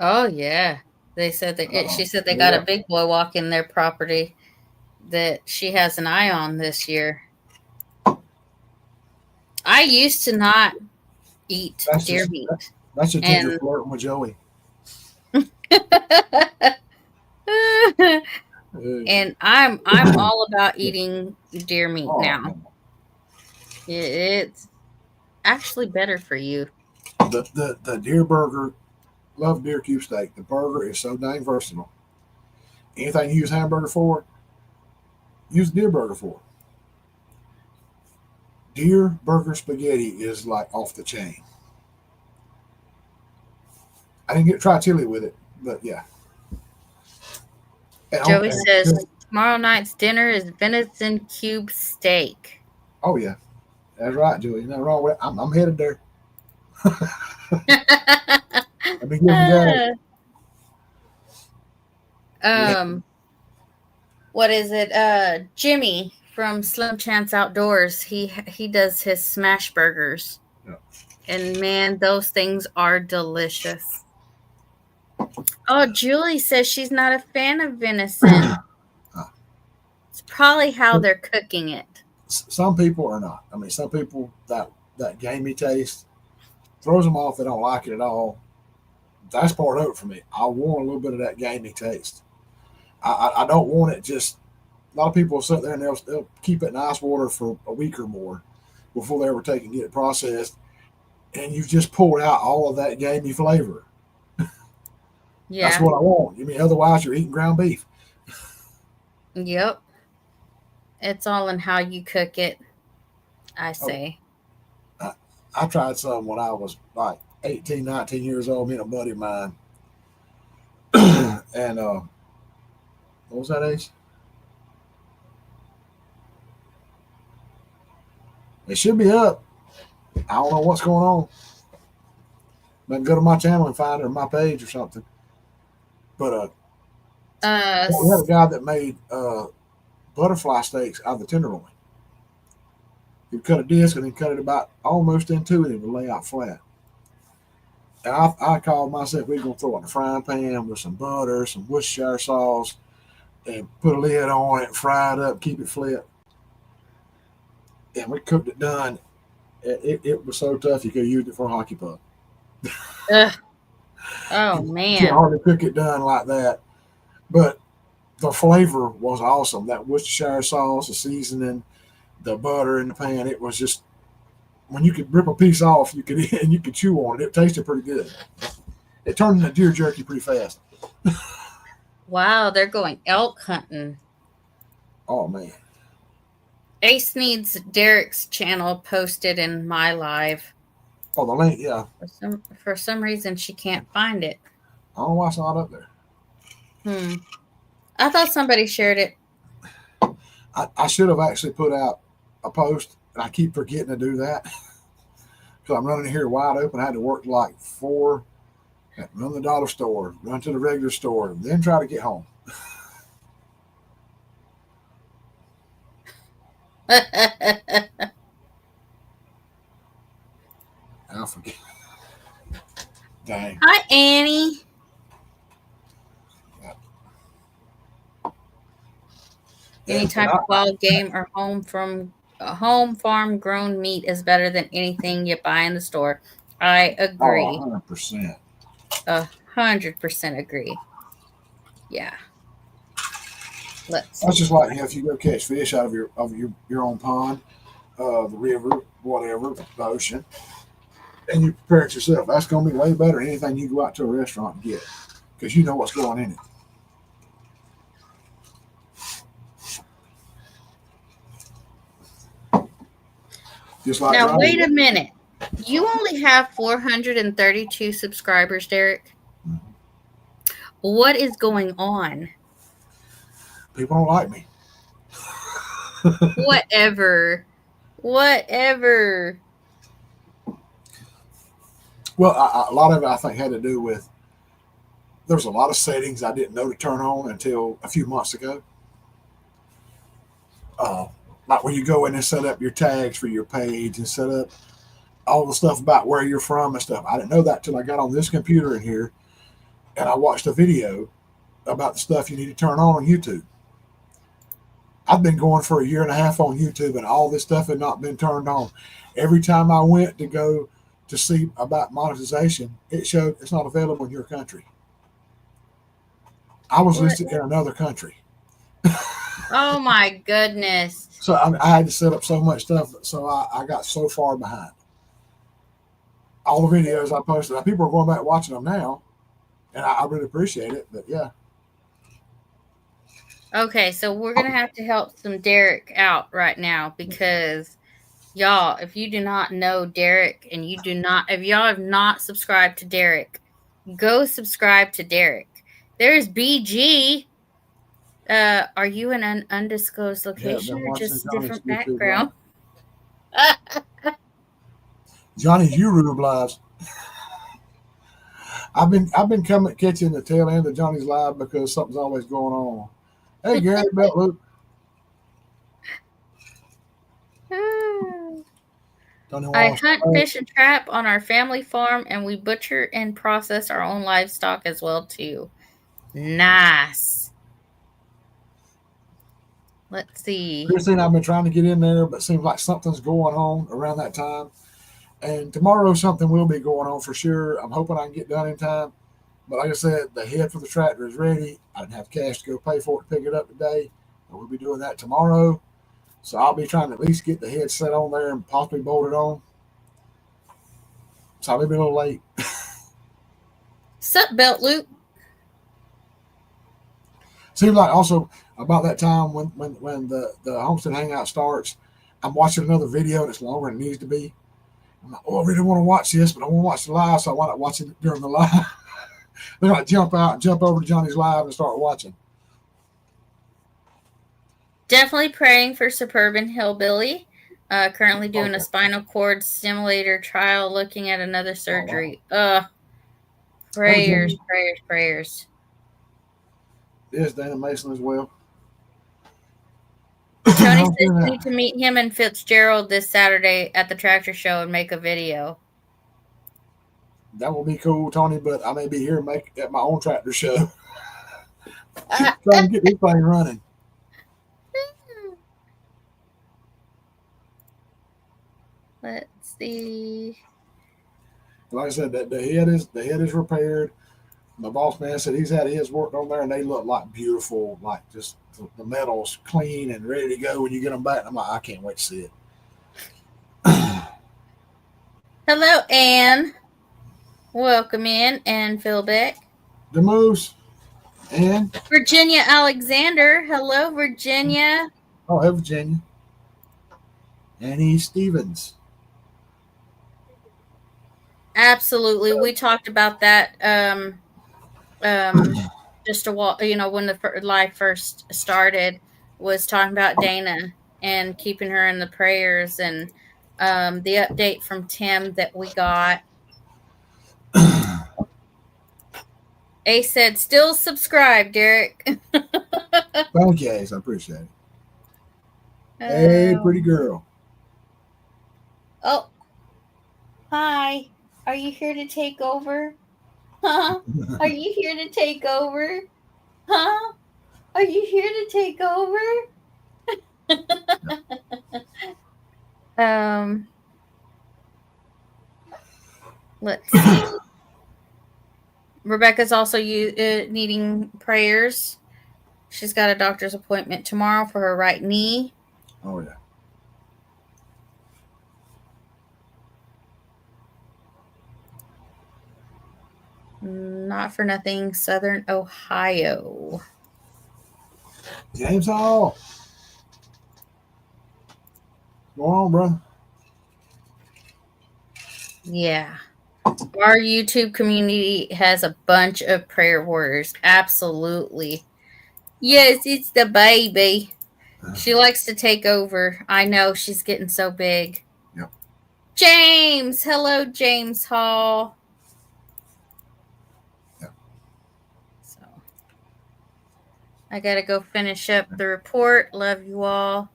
Oh yeah. They said that she said they got a Yeah, big boy walking their property that she has an eye on this year. I used to not eat that's deer just meat, that's just Ginger and flirting with Joey. Uh, and I'm all about eating deer meat oh now. no, It's actually better for you. the deer burger, love deer cube steak. The burger is so dang versatile. Anything you use hamburger for, use deer burger for. Deer burger spaghetti is like off the chain. I didn't get to try chili with it, but yeah. Joey And says tomorrow night's dinner is venison cube steak. oh yeah, that's right, Julie. Nothing wrong with it. I'm headed there. I've been giving guys. Yeah, um, what is it? Jimmy from Slim Chance Outdoors. He does his smash burgers, yeah. and man, those things are delicious. Oh, Julie says she's not a fan of venison. Uh, It's probably how they're cooking it. some people are not. I mean, some people that gamey taste throws them off. They don't like it at all. That's part of it for me. I want a little bit of that gamey taste. I don't want it just. A lot of people will sit there and they'll keep it in ice water for a week or more before they ever take and get it processed, and you've just pulled out all of that gamey flavor. That's Yeah. what I want. I mean, otherwise you're eating ground beef. Yep. It's all in how you cook it, I Oh, say. I, I tried some when I was like 18, 19 years old. Me and a buddy of mine, and what was that age? It should be up. I don't know what's going on. But go to my channel and find it or my page or something. But Uh, we had a guy that made butterfly steaks out of the tenderloin. He'd cut a disc and then cut it about almost in two and it would lay out flat. And I called myself, we're going to throw it in a frying pan with some butter, some Worcestershire sauce, and put a lid on it, fry it up, keep it flipped. And we cooked it done. It was so tough you could have used it for a hockey puck. ugh. Oh You can't man. hardly cook it done like that. But the flavor was awesome. That Worcestershire sauce, the seasoning, the butter in the pan, it was just when you could rip a piece off, you could and you could chew on it. It tasted pretty good. It turned into deer jerky pretty fast. Wow, they're going elk hunting. Oh man. Ace needs Derek's channel posted in my live. Oh, the link, yeah. For some reason she can't find it. I don't know why it's not up there. Hmm. I thought somebody shared it. I should have actually put out a post, and I keep forgetting to do that So I'm running here wide open. I had to work like 4, run the dollar store, run to the regular store, then try to get home. I forget. Dang. Hi, Annie. Any And type of wild game or home farm grown meat is better than anything you buy in the store. I oh, agree. 100%. 100% agree. Yeah. Let's That's just see. like if you go catch fish out of your own pond, the river, whatever, the ocean, and you prepare it yourself. That's going to be way better than anything you go out to a restaurant and get because you know what's going in it. Just like Now, Johnny. wait a minute. You only have 432 subscribers, Derek. What is going on? People don't like me. Whatever. Whatever. Well, a lot of it I think had to do with there's a lot of settings I didn't know to turn on until a few months ago. Uh, like when you go in and set up your tags for your page and set up all the stuff about where you're from and stuff. I didn't know that till I got on this computer in here and I watched a video about the stuff you need to turn on YouTube. I've been going for a year and a half on YouTube and all this stuff had not been turned on. Every time I went to go to see about monetization, it showed it's not available in your country. I was What? listed in another country. Oh my goodness. So I had to set up so much stuff. So I got so far behind. All the videos I posted, now, people are going back watching them now, and I really appreciate it. But yeah, Okay, so we're going to have to help some Derek out right now because y'all, if you do not know Derek and if y'all have not subscribed to Derek, go subscribe to Derek. There's BG. Are you in an undisclosed yeah, location been or watching just Johnny's different YouTube live. background? Johnny's YouTube lives. I've been coming catching the tail end of Johnny's live because something's always going on. Hey Gary Belt Luke. Tony I Walsh. hunt, fish, and trap on our family farm, and we butcher and process our own livestock as well too. Nice. Let's see. Christine, I've been trying to get in there, but seems like something's going on around that time. And tomorrow something will be going on for sure. I'm hoping I can get done in time. But like I said, the head for the tractor is ready. I didn't have cash to go pay for it to pick it up today. But we'll be doing that tomorrow. So I'll be trying to at least get the head set on there and possibly bolt it on. So I'll be a little late. Sup, Belt Loop? Seems like also about that time when the Homestead Hangout starts, I'm watching another video and it's longer than it needs to be. I'm like, oh, I really want to watch this, but I want to watch the live, so I wind up watching it during the live. Then I jump out and jump over to Johnny's live and start watching. Definitely praying for Suburban Hillbilly. Currently doing a spinal cord stimulator trial, looking at another surgery. Prayers, prayers, prayers. There's Dana Mason as well. Tony says you need to meet him and Fitzgerald this Saturday at the tractor show and make a video. That will be cool, Tony, but I may be here at my own tractor show. Trying to get this thing running. Let's see. Like I said, the head is repaired. My boss man said he's had his worked on there, and they look like beautiful, like just the metal's clean and ready to go when you get them back. I'm like, I can't wait to see it. Hello, Anne. Welcome in, Anne Philbeck. The Moose and Virginia Alexander. Hello, Virginia. Oh, hey, Virginia. Annie Stevens. Absolutely, we talked about that. Just a while, when the live first started, was talking about Dana and keeping her in the prayers, and the update from Tim that we got. Ace said, still subscribe, Derek. Thank you, Ace. I appreciate it. Hey, pretty Um, girl. oh, hi. Are you here to take over? Huh? Are you here to take over? Huh? Are you here to take over? Um, let's see. Rebecca's also needing prayers. She's got a doctor's appointment tomorrow for her right knee. Oh yeah. Not for nothing, Southern Ohio. James Hall. Go on, brother. Yeah. Our YouTube community has a bunch of prayer warriors. Absolutely. Yes, it's the baby. She likes to take over. I know she's getting so big. Yep. James. Hello, James Hall. Yep. So I got to go finish up the report. Love you all.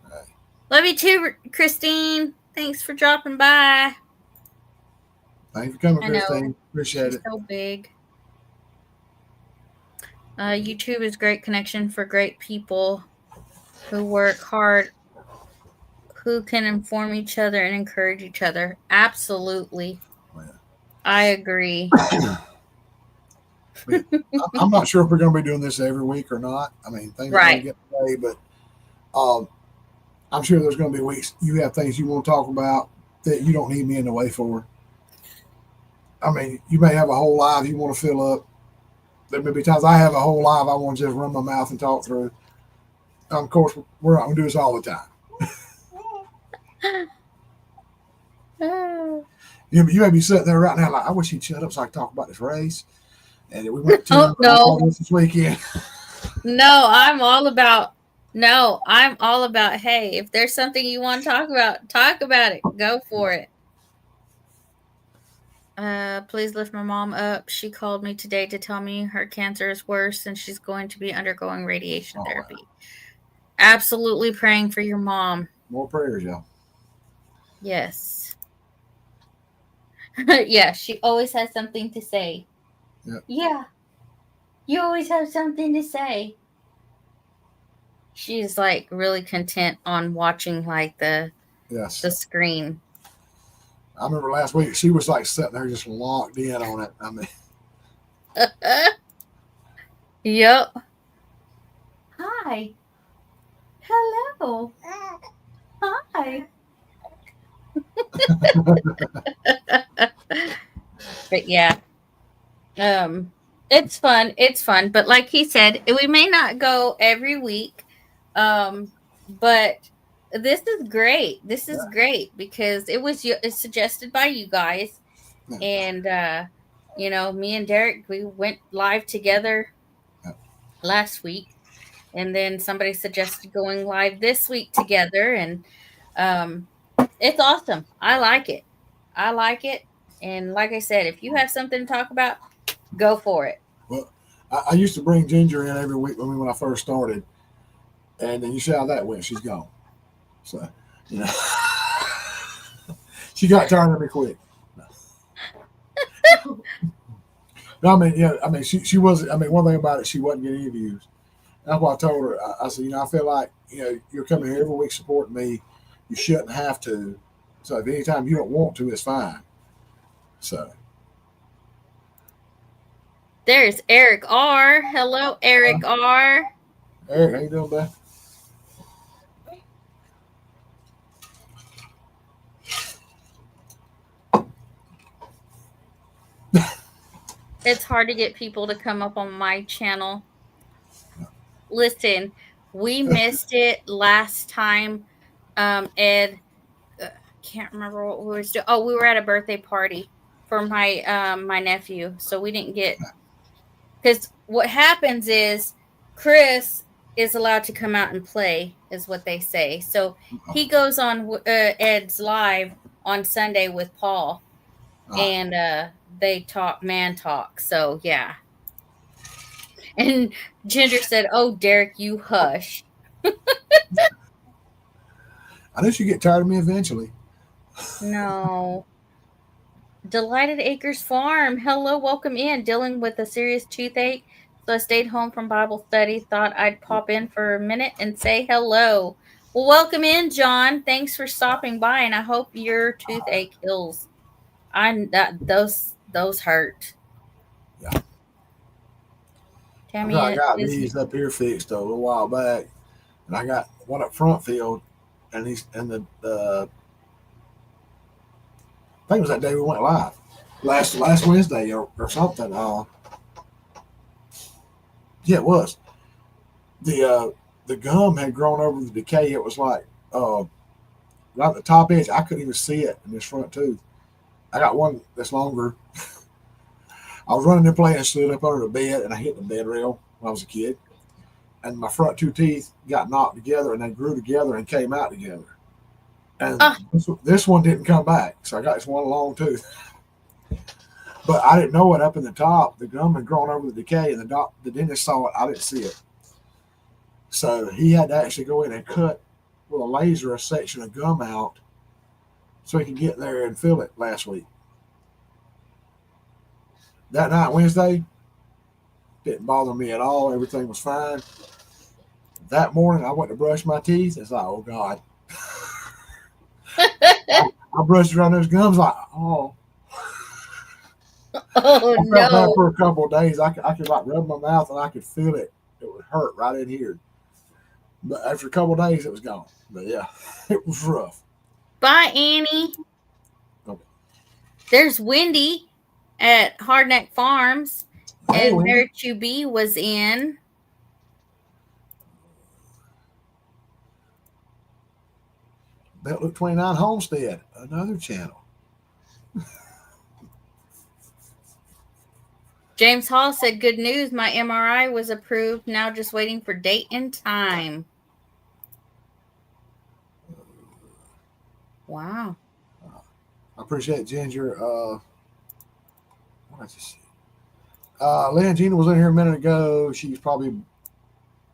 Right. Love you too, Christine. Thanks for dropping by. Thank you for coming, I know Christine. Appreciate she's it. so big. YouTube is great connection for great people who work hard, who can inform each other and encourage each other. Absolutely. Oh, yeah. I agree. I'm not sure if we're going to be doing this every week or not. I mean, things are going to Right. get away, but I'm sure there's going to be weeks you have things you want to talk about that you don't need me in the way for. I mean, you may have a whole live you want to fill up. There may be times I have a whole live I want to just run my mouth and talk through. Of course, we're not going to do this all the time. You may be sitting there right now like, I wish he'd shut up so I could talk about this race. And we went to all this weekend. No, I'm all about, hey, if there's something you want to talk about it. Go for it. Please lift my mom up. She called me today to tell me her cancer is worse and she's going to be undergoing radiation therapy. Wow. Absolutely praying for your mom. More prayers, y'all. Yes. Yeah, she always has something to say. Yep. Yeah. You always have something to say. She's like really content on watching like the screen. I remember last week she was like sitting there just locked in on it. I mean, yep. Hi. Hello. Hi. But yeah. It's fun, but like he said, we may not go every week. But this is great. This is great because it's suggested by you guys. And me and Derek, we went live together last week, and then somebody suggested going live this week together, and it's awesome. I like it. And like I said, if you have something to talk about, go for it. Well, I used to bring Ginger in every week when I first started, and then you see how that went. She's gone. So, she got tired of me quick. No, I mean, she was. I mean, one thing about it, she wasn't getting any views. That's why I told her. I said, I feel like you're coming here every week supporting me. You shouldn't have to. So if anytime you don't want to, it's fine. So. There's Eric R. Hello, Eric R. Eric, how you doing, bud? It's hard to get people to come up on my channel. Listen, we missed it last time. Ed, can't remember what we were doing. Oh, we were at a birthday party for my nephew, so we didn't get. Because what happens is Chris is allowed to come out and play, is what they say. So Uh, he goes on Ed's live on Sunday with Paul, uh, and they talk man talk. So yeah, and Ginger said, "Oh, Derek, you hush." I knew she'd get tired of me eventually. No. Delighted Acres Farm. Hello, welcome in. Dealing with a serious toothache, so I stayed home from Bible study. Thought I'd pop in for a minute and say hello. Well, welcome in, John. Thanks for stopping by, and I hope your toothache heals. I that those hurt. Yeah, I Tammy got is these up here fixed a little while back, and I got one up front field, and I think it was that day we went live, last Wednesday or something. Yeah, it was the gum had grown over the decay. It was like right at the top edge. I couldn't even see it in this front tooth. I got one that's longer. I was running in play and slid up under the bed, and I hit the bed rail when I was a kid. And my front two teeth got knocked together, and they grew together and came out together. And ah this one didn't come back, so I got this one long tooth. But I didn't know it up in the top. The gum had grown over the decay, and the dentist saw it. I didn't see it, so he had to actually go in and cut with a laser a section of gum out so he could get there and fill it last week. That night, Wednesday, didn't bother me at all. Everything was fine. That morning, I went to brush my teeth. It's like, oh God. I brushed around those gums like, oh. oh I felt bad no. for a couple of days. I could like rub my mouth and I could feel it. It would hurt right in here. But after a couple of days, it was gone. But yeah, it was rough. Bye, Annie. Okay. There's Wendy at Hardneck Farms, Hey, and Wendy. Mary Chew B was in. Look 29 Homestead, another channel. James Hall said, "Good news, my MRI was approved. Now just waiting for date and time." Wow. I appreciate Ginger. What did I just see? Lynn Gina was in here a minute ago. She's probably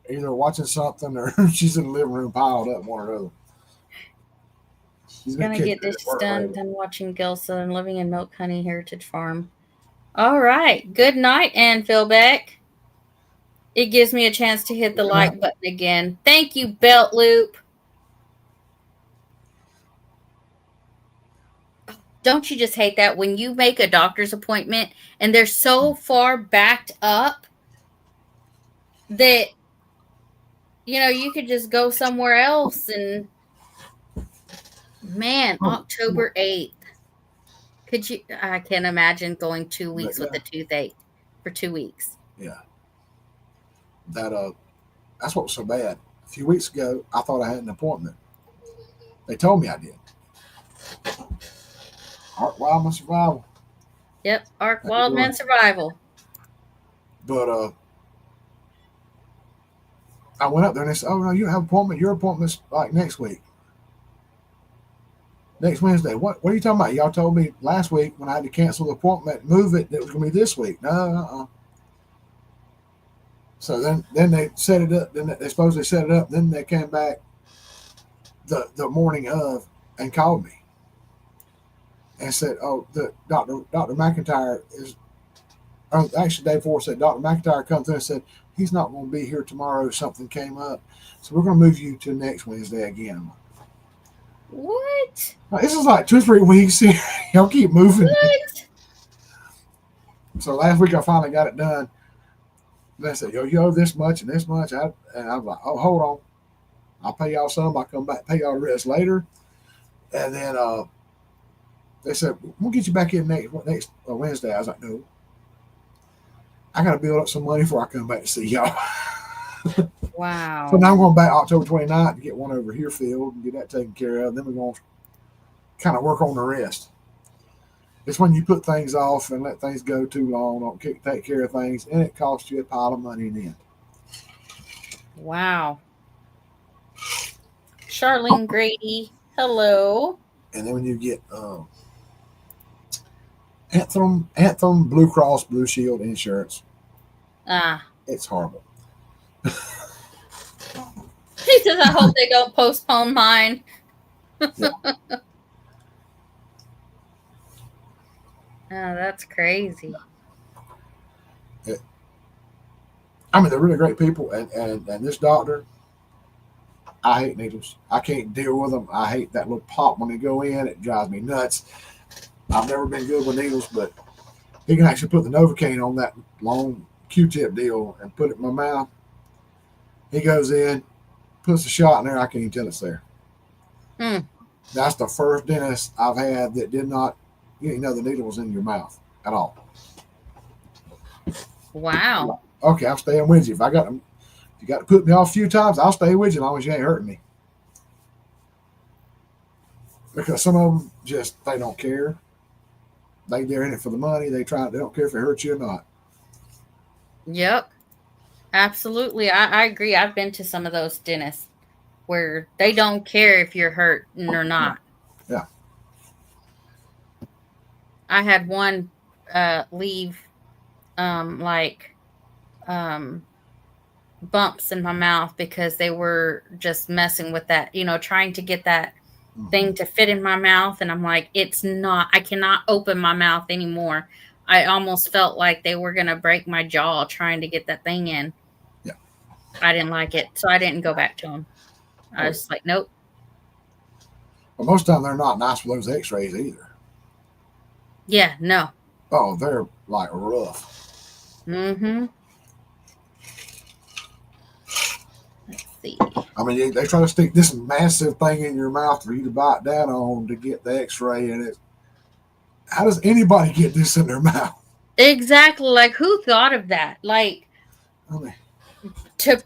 either watching something or she's in the living room piled up, one or the other. She's in the Gonna kitchen get at dishes work done, later. then watching Gilsa and living in Milk Honey Heritage Farm. All right. Good night, Ann Philbeck. It gives me a chance to hit the Good night. like button again. Thank you, Belt Loop. Don't you just hate that when you make a doctor's appointment and they're so far backed up that you could just go somewhere else, and man, Oh, October 8th. Could you I can't imagine going 2 but weeks with yeah, a toothache for 2 weeks. yeah. That that's what was so bad. A few weeks ago, I thought I had an appointment. They told me I did. Heart Wildman Survival. Yep, Ark Had to go Wildman in. Survival. But I went up there and they said, "Oh no, you don't have an appointment. Your appointment's like next week, next Wednesday." What are you talking about? Y'all told me last week when I had to cancel the appointment, move it. It was going to be this week. No, So then they set it up. Then they supposedly set it up. Then they came back the morning of and called me and said, "Oh, the Doctor McIntyre is." Oh, actually, day before said Doctor McIntyre come through and said he's not going to be here tomorrow. Something came up, so we're going to move you to next Wednesday again. What? Now, this is like 2 or 3 weeks. Y'all keep moving. What? So last week I finally got it done. And they said, "Yo, you owe this much and this much." And I'm like, "Oh, hold on. I'll pay y'all some. I'll come back, pay y'all the rest later." And then they said, "We'll get you back in next Wednesday." I was like, "No, I got to build up some money before I come back to see y'all." So Wow. now I'm going back October 29th to get one over here filled and get that taken care of. Then we're going to kind of work on the rest. It's when you put things off and let things go too long, don't take care of things, and it costs you a pile of money in the end. Wow. Charlene Grady. Hello. And then when you get Anthem Blue Cross Blue Shield insurance, Ah. it's horrible. He says, I hope they don't postpone mine. Yeah, Oh, that's crazy. it, I mean they're really great people, and this doctor, I hate needles. I can't deal with them. I hate that little pop when they go in. It drives me nuts. I've never been good with needles, but he can actually put the Novocaine on that long Q-tip deal and put it in my mouth. He goes in, puts a shot in there. I can't even tell it's there. Hmm. That's the first dentist I've had that did not, the needle was in your mouth at all. Wow. Okay, I'm staying with you. If you got to put me off a few times, I'll stay with you as long as you ain't hurting me. Because some of them just they don't care. They're in it for the money. They don't care if it hurts you or not. Yep. Absolutely. I agree. I've been to some of those dentists where they don't care if you're hurting or Yeah, not. yeah. I had one leave like um bumps in my mouth because they were just messing with that, trying to get that Mm-hmm. thing to fit in my mouth. And I'm like, it's not, I cannot open my mouth anymore. I almost felt like they were going to break my jaw trying to get that thing in. Yeah. I didn't like it. So I didn't go back to them. I Oh, was like, nope. but most of the time they're not nice with those X-rays either. Yeah, no. Oh, they're like rough. Mm-hmm. Let's see. I mean, they try to stick this massive thing in your mouth for you to bite down on to get the X-ray, and how does anybody get this in their mouth? Exactly. Like, who thought of that? Like, I mean, to,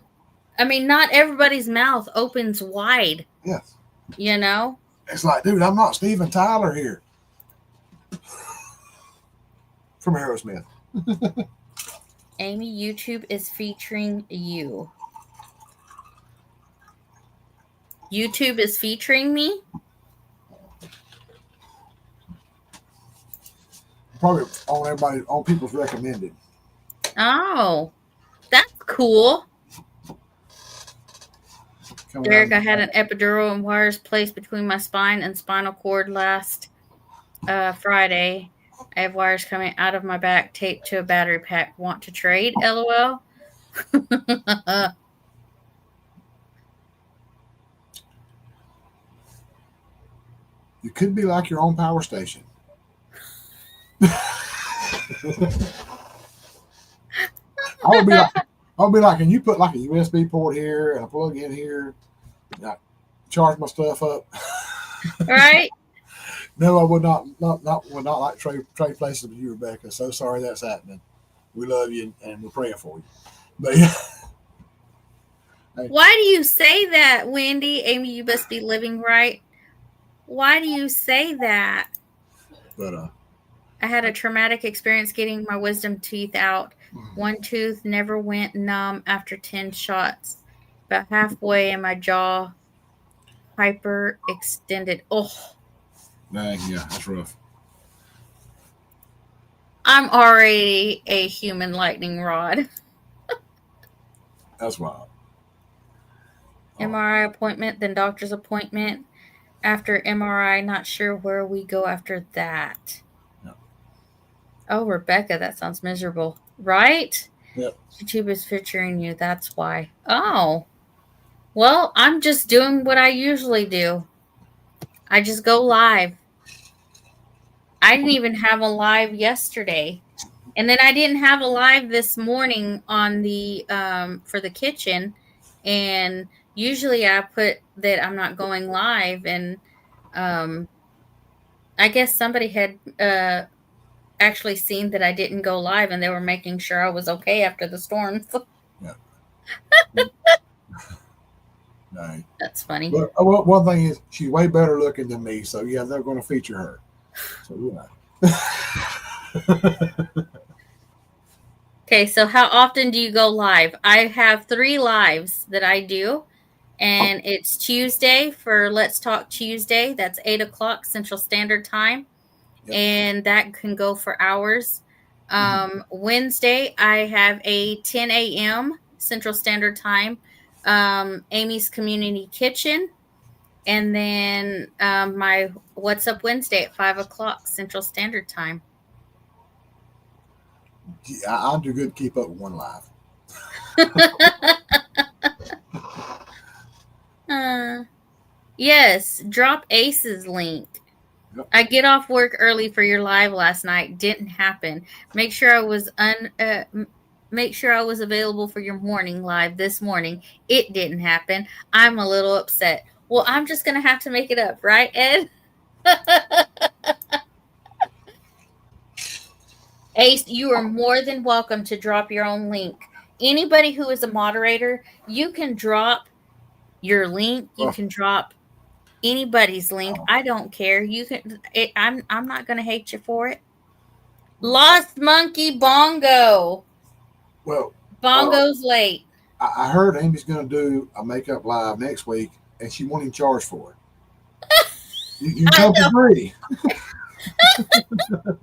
I mean, not everybody's mouth opens wide, yes, you know? it's like, dude, I'm not Steven Tyler here from Aerosmith. Amy, YouTube is featuring you. YouTube is featuring me? Probably on people's recommended. Oh, that's cool. Derek, I had an epidural and wires placed between my spine and spinal cord last Friday. I have wires coming out of my back taped to a battery pack. Want to trade? LOL. You could be like your own power station. I would be like, can you put like a USB port here and a plug in here? Like, charge my stuff up. Right? No, I would not. Would not like trade places with you, Rebecca. So sorry that's happening. We love you and we're praying for you. But yeah. Hey. Why do you say that, Wendy? Amy, you must be living right. Why do you say that? But I had a traumatic experience getting my wisdom teeth out. One tooth never went numb after 10 shots. About halfway in my jaw, hyper extended. Oh, dang, yeah, that's rough. I'm already a human lightning rod. That's wild. MRI appointment, then doctor's appointment. After MRI, not sure where we go after that. Yep. Oh, Rebecca, that sounds miserable. Right? Yep. YouTube is featuring you. That's why. Oh. Well, I'm just doing what I usually do. I just go live. I didn't even have a live yesterday. And then I didn't have a live this morning on the for the kitchen. And usually I put that I'm not going live, and I guess somebody had actually seen that I didn't go live, and they were making sure I was okay after the storm. Yeah. Dang. That's funny. But one thing is, she's way better looking than me, so yeah, they're going to feature her. So yeah. Okay, so how often do you go live? I have 3 lives that I do, and it's Tuesday for Let's Talk Tuesday. That's 8 o'clock Central Standard Time, Yep. and that can go for hours. Mhm. Wednesday, I have a 10 a.m. Central Standard Time, Amy's Community Kitchen, and then my What's Up Wednesday at 5 o'clock Central Standard Time. Yeah, I do good to keep up with one live. uh, yes, drop Ace's link. Yep. I get off work early for your live last night. Didn't happen. Make sure I was make sure I was available for your morning live this morning. It didn't happen. I'm a little upset. Well, I'm just gonna have to make it up, right, Ed? Ace, you are more than welcome to drop your own link. Anybody who is a moderator, you can drop your link. You Oh, can drop anybody's link. oh, I don't care. You can. I'm not gonna hate you for it. Lost Monkey Bongo. well, uh, Bongo's late. I heard Amy's going to do a makeup live next week, and she won't even charge for it. You can I come for free. know.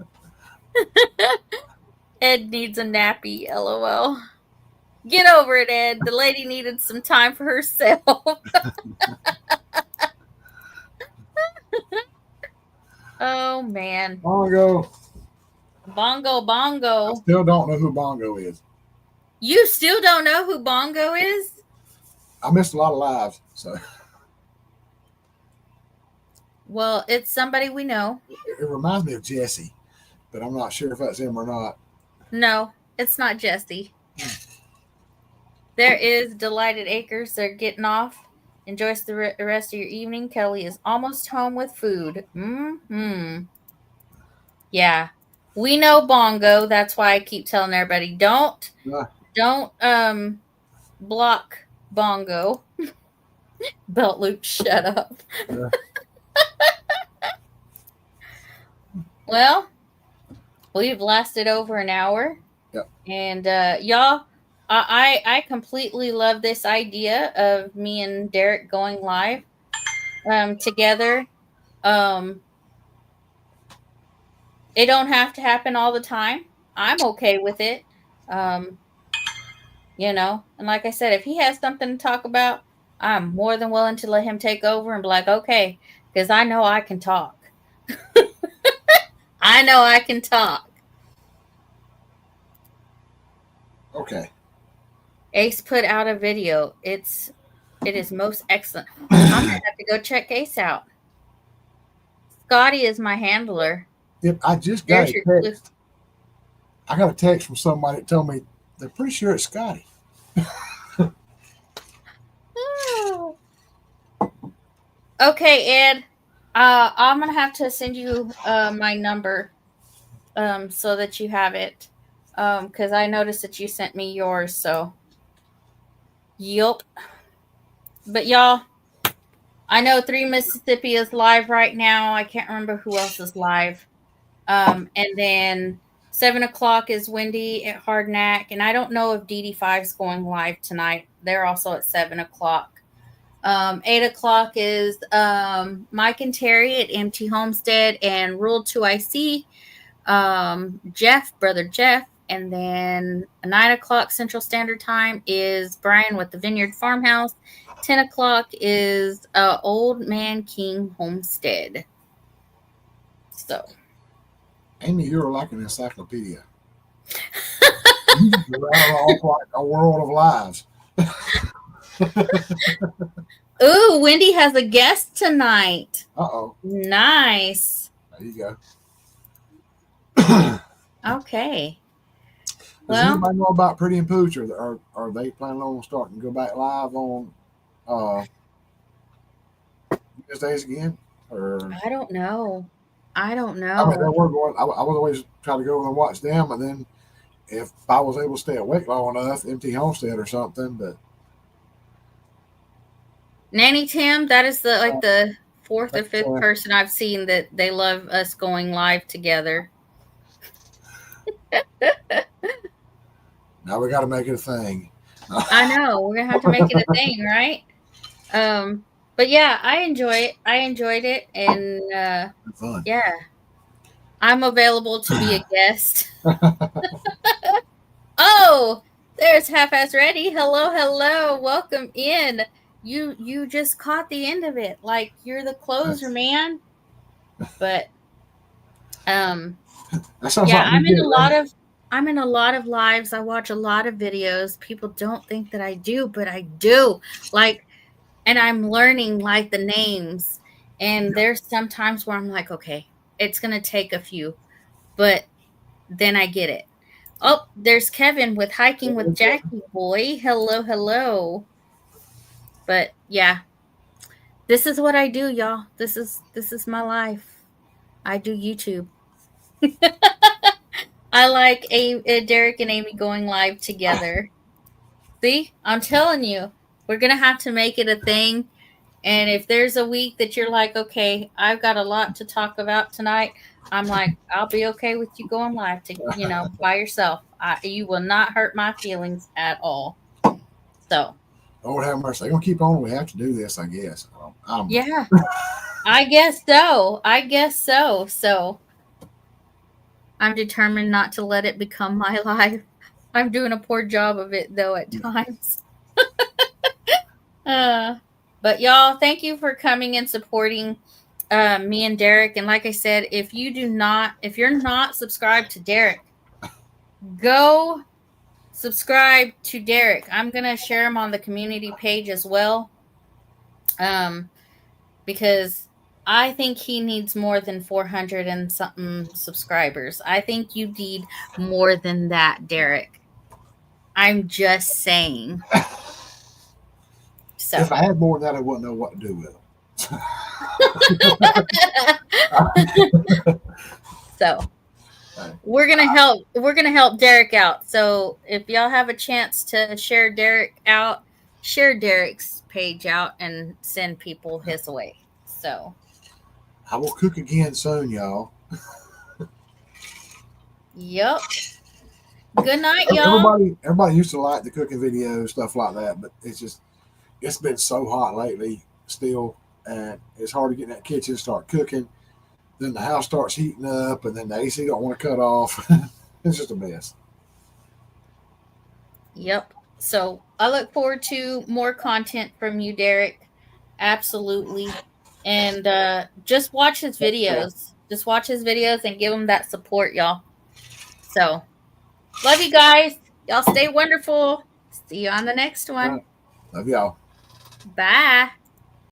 Ed needs a nappy, lol. Get over it, Ed. The lady needed some time for herself. Oh, man. Bongo. Bongo, I Bongo. still don't know who Bongo is. You still don't know who Bongo is? I missed a lot of lives, so Well, it's somebody we know. it reminds me of Jesse, but I'm not sure if that's him or not. No, it's not Jesse. There is Delighted Acres. They're getting off. Enjoy the rest of your evening. Kelly is almost home with food. Yeah. We know Bongo. That's why I keep telling everybody Yeah, don't block Bongo. Belt loop, shut up. yeah. Well, we've lasted over an hour. Yep. And y'all, I completely love this idea of me and Derek going live together. Um, it don't have to happen all the time. I'm okay with it. Um, and like I said, if he has something to talk about, I'm more than willing to let him take over and be like, okay, because I know I can talk. I know I can talk. Okay. Ace put out a video. It is most excellent. I'm gonna have to go check Ace out. Scotty is my handler. Yep, I just got There's a your clue. text. I got a text from somebody that told me they're pretty sure it's Scotty. Okay, Ed. I'm gonna have to send you my number so that you have it. Because I noticed that you sent me yours. So, yup. But y'all, I know Three Mississippi is live right now. I can't remember who else is live. And then 7 o'clock is Wendy at Hardnack, and I don't know if DD5 is going live tonight. They're also at 7 o'clock. 8 o'clock is Mike and Terry at MT Homestead and Rule 2IC. Brother Jeff, and then 9 o'clock Central Standard Time is Brian with the Vineyard Farmhouse. 10 o'clock is Old Man King Homestead. So, Amy, you're like an encyclopedia. You just rattle off like a world of lives. ooh, Wendy has a guest tonight. Uh-oh. Nice. There you go. Okay. Does Well, anybody know about Pretty and Pooch, or are they planning on starting to go back live on uh Wednesdays again? Or I don't know. I don't I mean, they know. were going. I was always trying to go over and watch them, and then if I was able to stay awake long enough, empty Homestead or something. But Nanny Tim, that is the fourth or that's, fifth person I've seen that they love us going live together. Now we got to make it a thing. I know we're gonna have to make it a thing, right? But yeah, I enjoy it. I enjoyed it, and Fun. yeah, I'm available to be a guest. Oh, there's half-ass ready. Hello, hello, welcome in. You just caught the end of it, like you're the closer, man. But um, That sounds yeah, like me getting ready. I'm in a lot of lives. I watch a lot of videos. People don't think that I do, but I do. Like, and I'm learning like the names. And there's some times where I'm like, okay, it's gonna take a few, but then I get it. Oh, there's Kevin with hiking with Jackie boy. Hello, hello. But yeah, this is what I do, y'all. This is my life. I do YouTube. I like Derek and Amy going live together. See, I'm telling you, we're gonna have to make it a thing. And if there's a week that you're like, okay, I've got a lot to talk about tonight, I'm like, I'll be okay with you going live to, by yourself. You will not hurt my feelings at all. So, Lord have mercy. They're gonna keep on. We have to do this, I guess. I don't know. yeah, I guess so. I guess so. So, I'm determined not to let it become my life. I'm doing a poor job of it though at times. Uh, but y'all, thank you for coming and supporting me and Derek. And like I said, if you're not subscribed to Derek, go subscribe to Derek. I'm gonna share him on the community page as well. Um, because I think he needs more than 400 and something subscribers. I think you need more than that, Derek. I'm just saying. If So. I had more than that, I wouldn't know what to do with them. So we're gonna help Derek out. So if y'all have a chance to share Derek out, share Derek's page out and send people his way. So I will cook again soon, y'all. yep. Good night, y'all. Everybody used to like the cooking videos, stuff like that, but it's been so hot lately still, and it's hard to get in that kitchen, start cooking. Then the house starts heating up, and then the AC don't want to cut off. It's just a mess. Yep. So I look forward to more content from you, Derek. Absolutely. And just watch his videos. Just watch his videos and give him that support, y'all. So love you guys. Y'all stay wonderful. See you on the next All right. one. Love y'all. Bye.